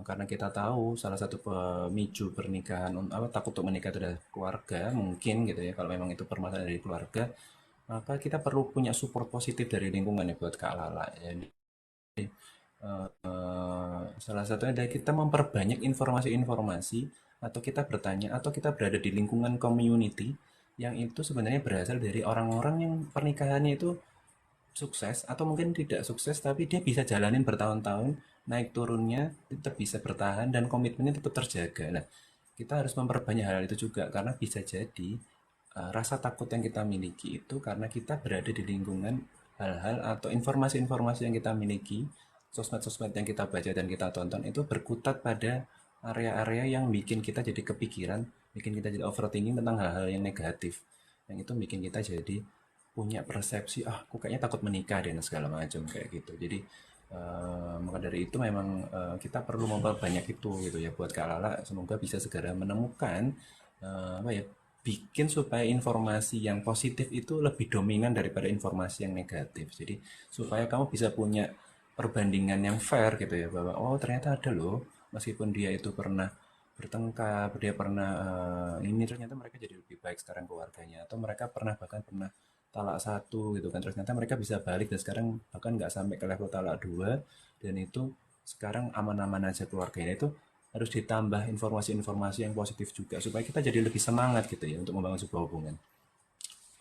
karena kita tahu salah satu pemicu pernikahan apa takut untuk menikah itu adalah keluarga mungkin gitu ya, kalau memang itu permasalahan dari keluarga, maka kita perlu punya support positif dari lingkungan ya buat Kak Lala. Jadi salah satunya adalah kita memperbanyak informasi-informasi atau kita bertanya atau kita berada di lingkungan community yang itu sebenarnya berasal dari orang-orang yang pernikahannya itu sukses atau mungkin tidak sukses tapi dia bisa jalanin bertahun-tahun, naik turunnya tetap bisa bertahan dan komitmennya tetap terjaga. Nah, kita harus memperbanyak hal itu juga karena bisa jadi rasa takut yang kita miliki itu karena kita berada di lingkungan hal-hal atau informasi-informasi yang kita miliki, sosmed-sosmed yang kita baca dan kita tonton itu berkutat pada area-area yang bikin kita jadi kepikiran, bikin kita jadi overthinking tentang hal-hal yang negatif. Yang itu bikin kita jadi punya persepsi, ah aku kayaknya takut menikah dan segala macam kayak gitu. Jadi maka dari itu memang kita perlu memperbanyak itu gitu ya buat Kak Lala. Semoga bisa segera menemukan apa ya, bikin supaya informasi yang positif itu lebih dominan daripada informasi yang negatif. Jadi supaya kamu bisa punya perbandingan yang fair gitu ya, bahwa oh ternyata ada loh, meskipun dia itu pernah bertengkar, dia pernah ini ternyata mereka jadi lebih baik sekarang keluarganya, atau mereka bahkan pernah talak satu gitu kan, terus ternyata mereka bisa balik dan sekarang bahkan nggak sampai ke level talak dua, dan itu sekarang aman-aman aja keluarganya. Itu harus ditambah informasi-informasi yang positif juga supaya kita jadi lebih semangat gitu ya untuk membangun sebuah hubungan.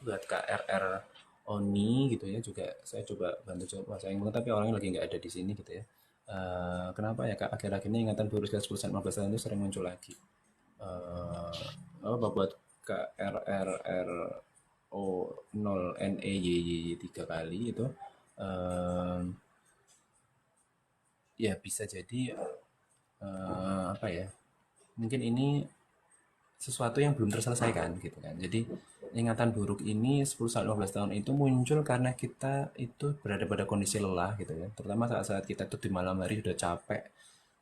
Buat KRR Oni gitu ya juga saya coba bantu coba saya ngomong tapi orangnya lagi nggak ada di sini gitu ya. Kenapa ya Kak akhir-akhir ini ingatan buruk sekitar 10 15 tahun itu sering muncul lagi. Apa buat KRRR O 0 NEYY 3 kali itu eh, ya bisa jadi apa ya, mungkin ini sesuatu yang belum terselesaikan gitu kan. Jadi ingatan buruk ini 10-15 tahun itu muncul karena kita itu berada pada kondisi lelah gitu ya. Terutama saat-saat kita tuh di malam hari sudah capek.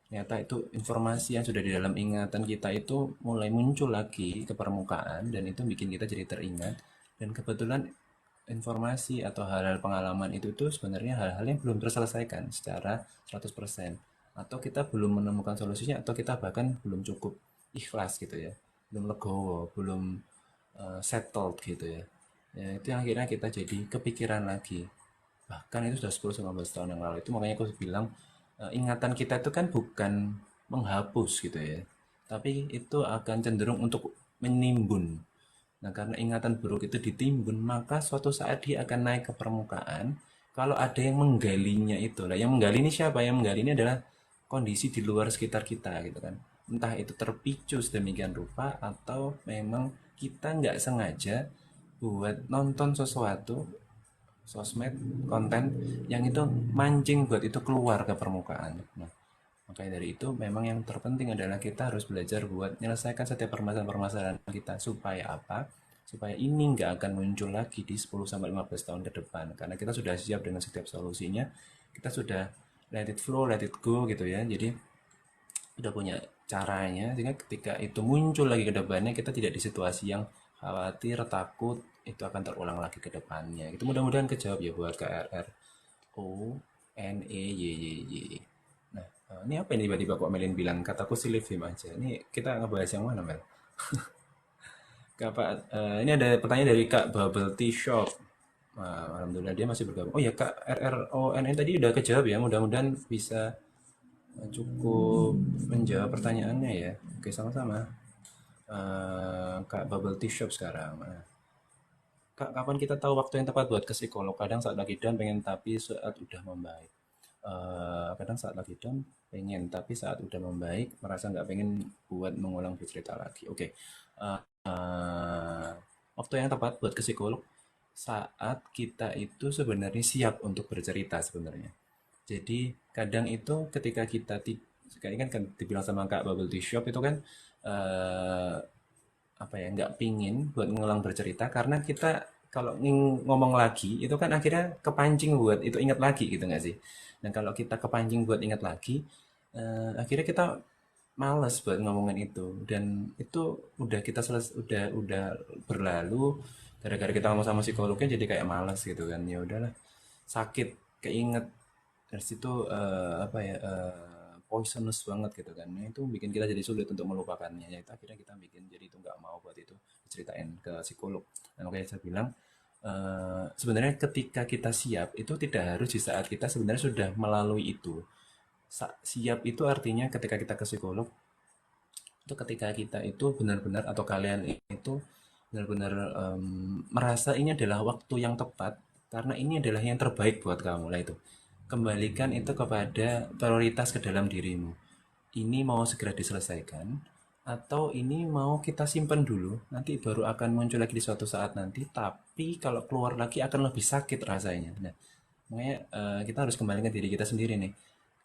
Ternyata itu informasi yang sudah di dalam ingatan kita itu mulai muncul lagi ke permukaan dan itu bikin kita jadi teringat. Dan kebetulan informasi atau hal-hal pengalaman itu tuh sebenarnya hal-hal yang belum terselesaikan secara 100%, atau kita belum menemukan solusinya atau kita bahkan belum cukup ikhlas gitu ya, belum legowo, belum settled gitu ya. Ya itu yang akhirnya kita jadi kepikiran lagi, bahkan itu sudah 10-15 tahun yang lalu. Itu makanya aku bilang ingatan kita itu kan bukan menghapus gitu ya, tapi itu akan cenderung untuk menimbun. Nah, karena ingatan buruk itu ditimbun, maka suatu saat dia akan naik ke permukaan. Kalau ada yang menggalinya itu, lah yang menggali ini siapa? Yang menggali ini adalah kondisi di luar sekitar kita gitu kan. Entah itu terpicu sedemikian rupa atau memang kita nggak sengaja buat nonton sesuatu sosmed, konten yang itu mancing buat itu keluar ke permukaan. Nah, makanya dari itu memang yang terpenting adalah kita harus belajar buat menyelesaikan setiap permasalahan-permasalahan kita supaya apa? Supaya ini nggak akan muncul lagi di 10 sampai 15 tahun ke depan karena kita sudah siap dengan setiap solusinya. Kita sudah let it flow, let it go gitu ya. Jadi udah punya caranya sehingga ketika itu muncul lagi ke depannya kita tidak di situasi yang khawatir, takut itu akan terulang lagi ke depannya. Itu mudah-mudahan kejawab ya buat KRR. O N E Y Y Y. Nah, ini apa ini tiba-tiba kok Melin bilang kataku sih leave him aja. Ini kita ngebahas yang mana, Mel? Ini ada pertanyaan dari Kak Bubble Tea Shop. Nah, alhamdulillah dia masih bergabung. Oh ya Kak RRONN tadi udah kejawab ya. Mudah-mudahan bisa cukup menjawab pertanyaannya ya. Oke, sama-sama. Kak Bubble Tea Shop sekarang. Nah, Kak, kapan kita tahu waktu yang tepat buat ke psikolog? Kadang saat lagi down pengen tapi saat udah membaik. Kadang saat lagi down pengen tapi saat udah membaik merasa nggak pengen buat mengulang bercerita lagi. Oke. Waktu yang tepat buat ke psikolog saat kita itu sebenarnya siap untuk bercerita sebenarnya. Jadi kadang itu ketika kita kayak kan dibilang sama Kak Bubble Tea Shop itu kan eh, apa ya nggak pingin buat ngulang bercerita karena kita kalau ngomong lagi itu kan akhirnya kepancing buat itu ingat lagi gitu nggak sih? Dan kalau kita kepancing buat ingat lagi akhirnya kita males buat ngomongin itu dan itu udah kita udah berlalu gara-gara kita ngomong sama psikolognya jadi kayak males gitu kan ya udahlah sakit keinget dari situ apa ya poisonous banget gitu kan. Nah, itu bikin kita jadi sulit untuk melupakannya. Ya, itu akhirnya kita bikin jadi itu nggak mau buat itu diceritain ke psikolog. Nah, makanya saya bilang sebenarnya ketika kita siap itu tidak harus di saat kita sebenarnya sudah melalui itu. Siap itu artinya ketika kita ke psikolog itu ketika kita itu benar-benar atau kalian itu benar-benar merasa ini adalah waktu yang tepat karena ini adalah yang terbaik buat kamu lah itu kembalikan itu kepada prioritas ke dalam dirimu ini mau segera diselesaikan atau ini mau kita simpan dulu nanti baru akan muncul lagi di suatu saat nanti tapi kalau keluar lagi akan lebih sakit rasanya. Nah, makanya kita harus kembalikan diri kita sendiri nih.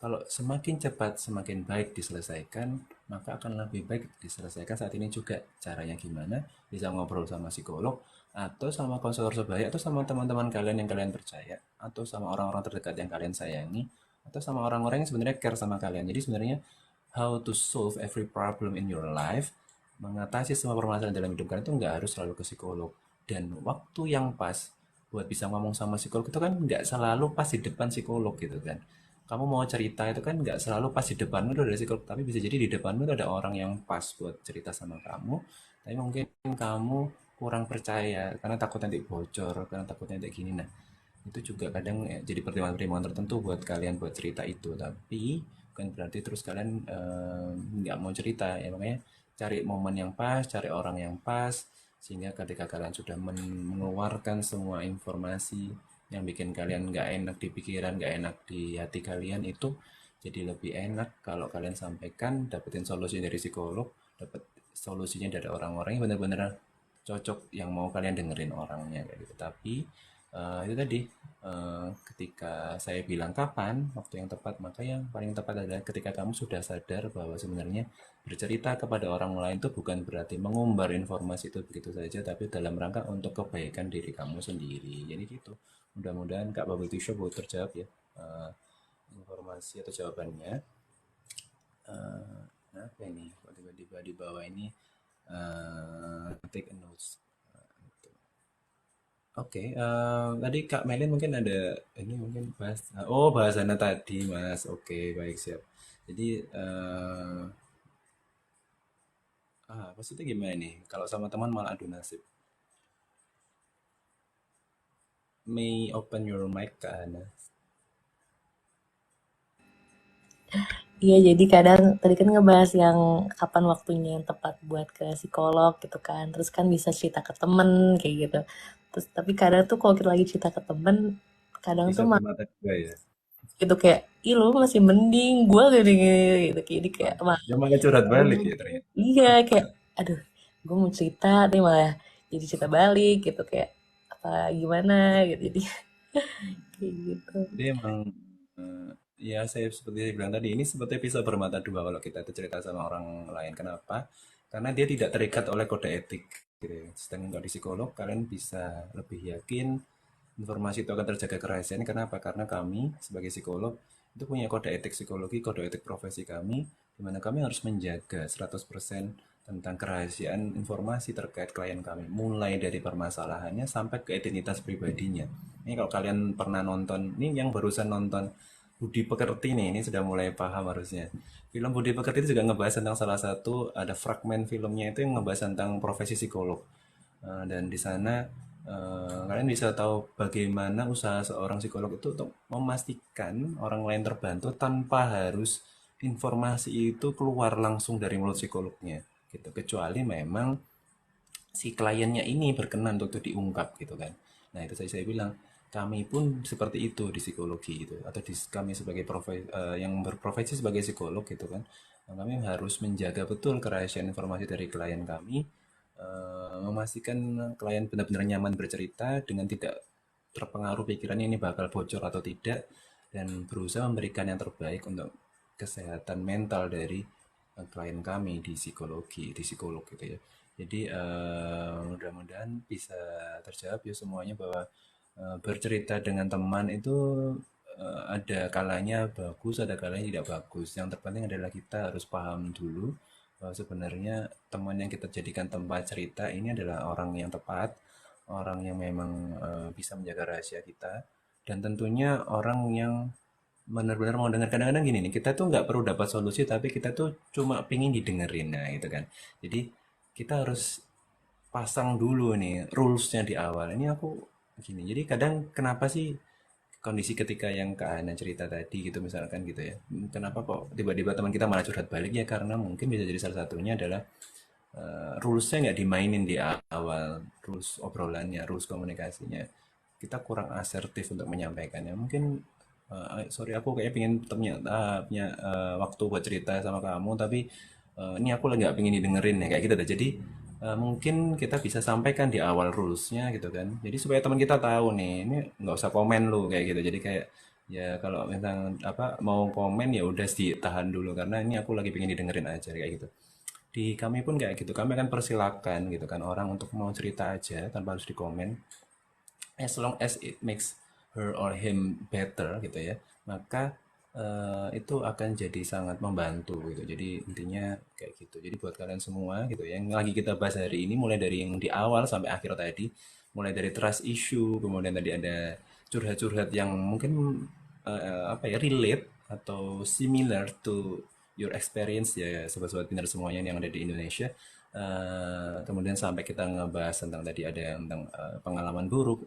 Kalau semakin cepat, semakin baik diselesaikan, maka akan lebih baik diselesaikan saat ini juga. Caranya gimana? Bisa ngobrol sama psikolog, atau sama konselor sebaya, atau sama teman-teman kalian yang kalian percaya, atau sama orang-orang terdekat yang kalian sayangi, atau sama orang-orang yang sebenarnya care sama kalian. Jadi sebenarnya how to solve every problem in your life, mengatasi semua permasalahan dalam hidup kalian itu nggak harus selalu ke psikolog. Dan waktu yang pas buat bisa ngomong sama psikolog itu kan nggak selalu pas di depan psikolog gitu kan. Kamu mau cerita itu kan nggak selalu pas di depanmu tuh ada psikolog, tapi bisa jadi di depanmu tuh ada orang yang pas buat cerita sama kamu. Tapi mungkin kamu kurang percaya karena takut nanti bocor, karena takut nanti gini. Nah, itu juga kadang ya, jadi pertimbangan-pertimbangan tertentu buat kalian buat cerita itu. Tapi bukan berarti terus kalian nggak mau cerita ya makanya cari momen yang pas, cari orang yang pas sehingga ketika kalian sudah mengeluarkan semua informasi yang bikin kalian nggak enak di pikiran, nggak enak di hati kalian itu jadi lebih enak kalau kalian sampaikan, dapetin solusi dari psikolog, dapet solusinya dari orang-orang yang benar-benar cocok yang mau kalian dengerin orangnya kayak gitu. Tapi itu tadi ketika saya bilang kapan waktu yang tepat, maka yang paling tepat adalah ketika kamu sudah sadar bahwa sebenarnya bercerita kepada orang lain itu bukan berarti mengumbar informasi itu begitu saja, tapi dalam rangka untuk kebaikan diri kamu sendiri. Jadi gitu. Mudah-mudahan Kak Bubble Tea Shop boleh terjawab ya informasi atau jawabannya. Apa ini? Kok tiba-tiba di bawah ini take a notes. Oke, tadi Kak Melin mungkin ada ini mungkin bahas oh bahasannya tadi Mas. Oke, baik siap. Jadi maksudnya gimana nih? Kalau sama teman malah adu nasib. May open your mic Kak Ana. Iya, jadi kadang tadi kan ngebahas yang kapan waktunya yang tepat buat ke psikolog gitu kan. Terus kan bisa cerita ke temen kayak gitu. Terus tapi kadang tuh kalau kita lagi cerita ke temen, kadang Bisa tuh bermata dua ya. gitu kayak, ih lu masih mending gue gini gitu. Jadi kayak Dia malah curhat balik ya ternyata. iya kayak, aduh, gue mau cerita nih malah jadi cerita balik gitu kayak apa gimana gitu. Jadi kayak gitu. Jadi emang ya saya seperti saya bilang tadi ini seperti pisau bermata dua kalau kita itu cerita sama orang lain. Kenapa? Karena dia tidak terikat oleh kode etik gitu ya. Sedangkan kalau di psikolog kalian bisa lebih yakin informasi itu akan terjaga kerahasiaan. Kenapa? Karena kami sebagai psikolog itu punya kode etik psikologi, kode etik profesi kami, di mana kami harus menjaga 100% tentang kerahasiaan informasi terkait klien kami, mulai dari permasalahannya sampai ke identitas pribadinya. Ini kalau kalian pernah nonton, ini yang barusan nonton Budi Pekerti nih, ini sudah mulai paham harusnya. Film Budi Pekerti itu juga ngebahas tentang salah satu, ada fragmen filmnya itu yang ngebahas tentang profesi psikolog. Dan di sana kalian bisa tahu bagaimana usaha seorang psikolog itu untuk memastikan orang lain terbantu tanpa harus informasi itu keluar langsung dari mulut psikolognya gitu. Kecuali memang si kliennya ini berkenan untuk itu diungkap gitu kan. Nah itu saya bilang kami pun seperti itu di psikologi gitu atau kami sebagai yang berprofesi sebagai psikolog gitu kan. Nah, kami harus menjaga betul kerahasiaan informasi dari klien kami, memastikan klien benar-benar nyaman bercerita dengan tidak terpengaruh pikirannya ini bakal bocor atau tidak, dan berusaha memberikan yang terbaik untuk kesehatan mental dari klien kami di psikologi, di psikolog gitu ya. Jadi mudah-mudahan bisa terjawab ya semuanya bahwa bercerita dengan teman itu ada kalanya bagus, ada kalanya tidak bagus. Yang terpenting adalah kita harus paham dulu bahwa sebenarnya teman yang kita jadikan tempat cerita ini adalah orang yang tepat, orang yang memang bisa menjaga rahasia kita, dan tentunya orang yang benar-benar mau dengar. Kadang-kadang gini nih, kita tuh nggak perlu dapat solusi, tapi kita tuh cuma pingin didengerin, nah gitu kan. Jadi kita harus pasang dulu nih rulesnya di awal. Ini aku gini. Jadi kadang kenapa sih kondisi ketika yang Kak Ana cerita tadi gitu misalkan gitu ya. Kenapa kok tiba-tiba teman kita malah curhat balik ya karena mungkin bisa jadi salah satunya adalah rulesnya nggak dimainin di awal, rules obrolannya, rules komunikasinya. Kita kurang asertif untuk menyampaikannya. Mungkin sorry aku kayak pengen punya waktu buat cerita sama kamu, tapi ini aku lagi nggak pengen didengerin ya kayak gitu. Jadi mungkin kita bisa sampaikan di awal rulesnya gitu kan. Jadi supaya teman kita tahu nih, ini nggak usah komen lu kayak gitu. Jadi kayak ya kalau misalnya apa mau komen ya udah ditahan dulu karena ini aku lagi pengen didengerin aja kayak gitu. Di kami pun kayak gitu, kami akan persilakan gitu kan orang untuk mau cerita aja tanpa harus dikomen, as long as it makes her or him better gitu ya, maka itu akan jadi sangat membantu gitu. Jadi intinya kayak gitu. Jadi buat kalian semua gitu ya, yang lagi kita bahas hari ini mulai dari yang di awal sampai akhir tadi, mulai dari trust issue, kemudian tadi ada curhat-curhat yang mungkin apa ya relate atau similar to your experience ya sobat-sobat pintar semuanya yang ada di Indonesia. Kemudian sampai kita ngebahas tentang tadi ada yang tentang pengalaman buruk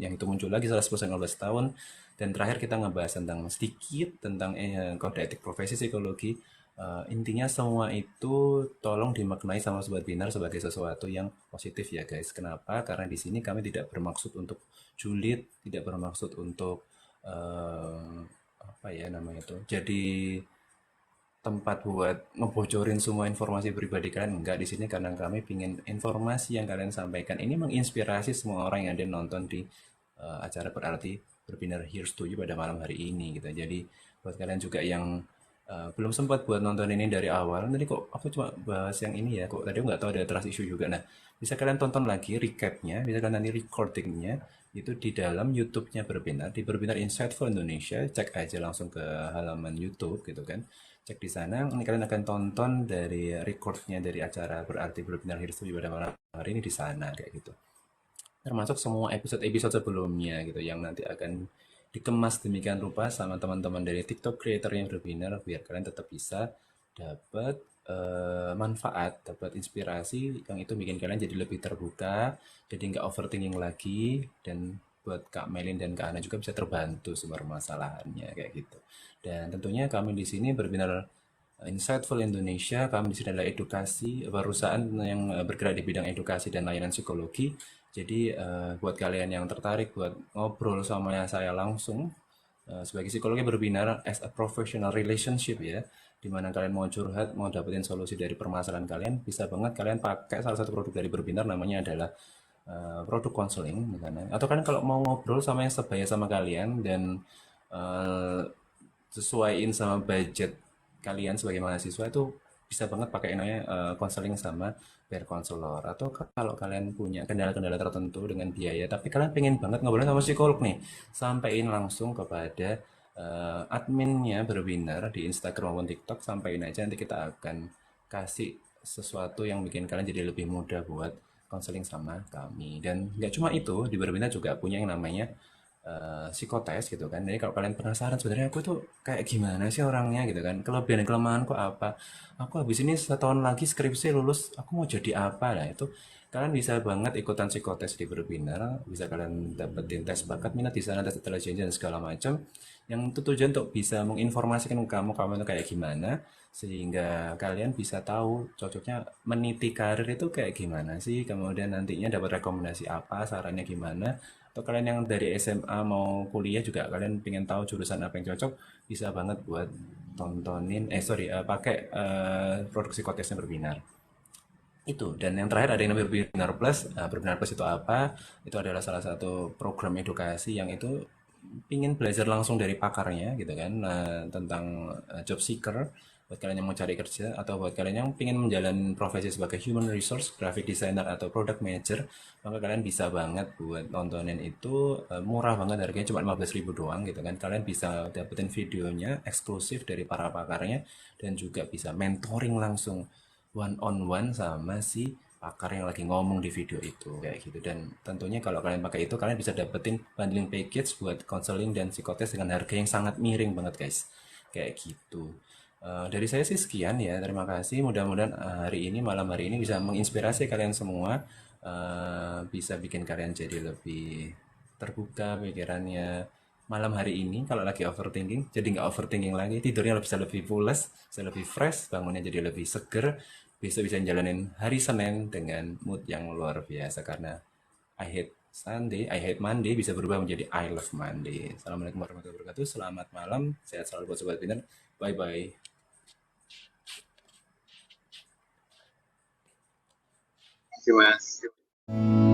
yang itu muncul lagi setelah 15 tahun, dan terakhir kita ngebahas tentang sedikit tentang kode etik profesi psikologi. Intinya semua itu tolong dimaknai sama sobat binar sebagai sesuatu yang positif ya guys. Kenapa? Karena di sini kami tidak bermaksud untuk julid, tidak bermaksud untuk apa ya namanya itu jadi tempat buat ngebocorin semua informasi pribadi kalian. Enggak, di sini karena kami pingin informasi yang kalian sampaikan ini menginspirasi semua orang yang ada nonton di acara berarti berbinar Here's to You pada malam hari ini gitu. Jadi buat kalian juga yang belum sempat buat nonton ini dari awal, tadi kok aku cuma bahas yang ini ya, kok tadi aku nggak tahu ada trust issue juga. Nah, bisa kalian tonton lagi recapnya, bisa kalian nanti recordingnya itu di dalam YouTube-nya Berbinar, di Berbinar Insightful Indonesia, cek aja langsung ke halaman YouTube gitu kan. Cek di sana, ini kalian akan tonton dari recordnya dari acara berarti Berbinar Here's to You pada malam hari ini di sana kayak gitu. Termasuk semua episode-episode sebelumnya gitu yang nanti akan dikemas demikian rupa sama teman-teman dari TikTok creator yang berbinar biar kalian tetap bisa dapat manfaat, dapat inspirasi yang itu bikin kalian jadi lebih terbuka, jadi nggak overthinking lagi, dan buat Kak Melin dan Kak Ana juga bisa terbantu sumber masalahnya kayak gitu. Dan tentunya kami di sini berbinar Insightful Indonesia, kami di sini adalah edukasi, perusahaan yang bergerak di bidang edukasi dan layanan psikologi. Jadi buat kalian yang tertarik buat ngobrol sama saya langsung sebagai psikologi berbinar as a professional relationship ya, dimana kalian mau curhat, mau dapetin solusi dari permasalahan kalian, bisa banget kalian pakai salah satu produk dari berbinar namanya adalah produk konseling misalnya, atau kan kalau mau ngobrol sama yang sebaya sama kalian dan eh, sesuaiin sama budget kalian sebagai mahasiswa itu bisa banget pakai namanya konseling sama peer counselor. Atau kalau kalian punya kendala-kendala tertentu dengan biaya tapi kalian pengen banget ngobrol sama psikolog nih, sampaikan langsung kepada adminnya berbinar di Instagram maupun TikTok, sampaikan aja, nanti kita akan kasih sesuatu yang bikin kalian jadi lebih mudah buat konseling sama kami. Dan nggak cuma itu, di Berbinar juga punya yang namanya psikotes gitu kan. Jadi kalau kalian penasaran sebenarnya aku tuh kayak gimana sih orangnya gitu kan, kelebihan dan kelemahanku apa, aku habis ini setahun lagi skripsi lulus aku mau jadi apa, nah itu kalian bisa banget ikutan psikotes di Berbinar. Bisa kalian dapetin tes bakat minat di sana, tes intelijensi dan segala macam, yang itu tujuan untuk bisa menginformasikan kamu kamu itu kayak gimana, sehingga kalian bisa tahu cocoknya meniti karir itu kayak gimana sih, kemudian nantinya dapat rekomendasi apa, sarannya gimana. Atau kalian yang dari SMA mau kuliah juga kalian pengen tahu jurusan apa yang cocok, bisa banget buat tontonin pakai produk psikotesnya Berbinar itu. Dan yang terakhir ada yang namanya Berbinar Plus. Berbinar Plus itu apa? Itu adalah salah satu program edukasi yang itu ingin belajar langsung dari pakarnya gitu kan, tentang job seeker, buat kalian yang mau cari kerja atau buat kalian yang ingin menjalani profesi sebagai human resource, graphic designer atau product manager, maka kalian bisa banget buat nontonin itu. Murah banget, harganya cuma 15.000 doang gitu kan. Kalian bisa dapetin videonya eksklusif dari para pakarnya dan juga bisa mentoring langsung one on one sama si pakar yang lagi ngomong di video itu kayak gitu. Dan tentunya kalau kalian pakai itu kalian bisa dapetin bundling package buat konseling dan psikotes dengan harga yang sangat miring banget guys, kayak gitu. Dari saya sih sekian ya, terima kasih. Mudah-mudahan malam hari ini bisa menginspirasi kalian semua, bisa bikin kalian jadi lebih terbuka pikirannya malam hari ini. Kalau lagi overthinking jadi nggak overthinking lagi, tidurnya bisa lebih pules, bisa lebih fresh, bangunnya jadi lebih seger, besok bisa jalanin hari Senin dengan mood yang luar biasa. Karena I hate Sunday, I hate Monday bisa berubah menjadi I love Monday. Assalamualaikum warahmatullahi wabarakatuh. Selamat malam, sehat selalu buat sobat pinter. Bye bye. Terima kasih, Mas.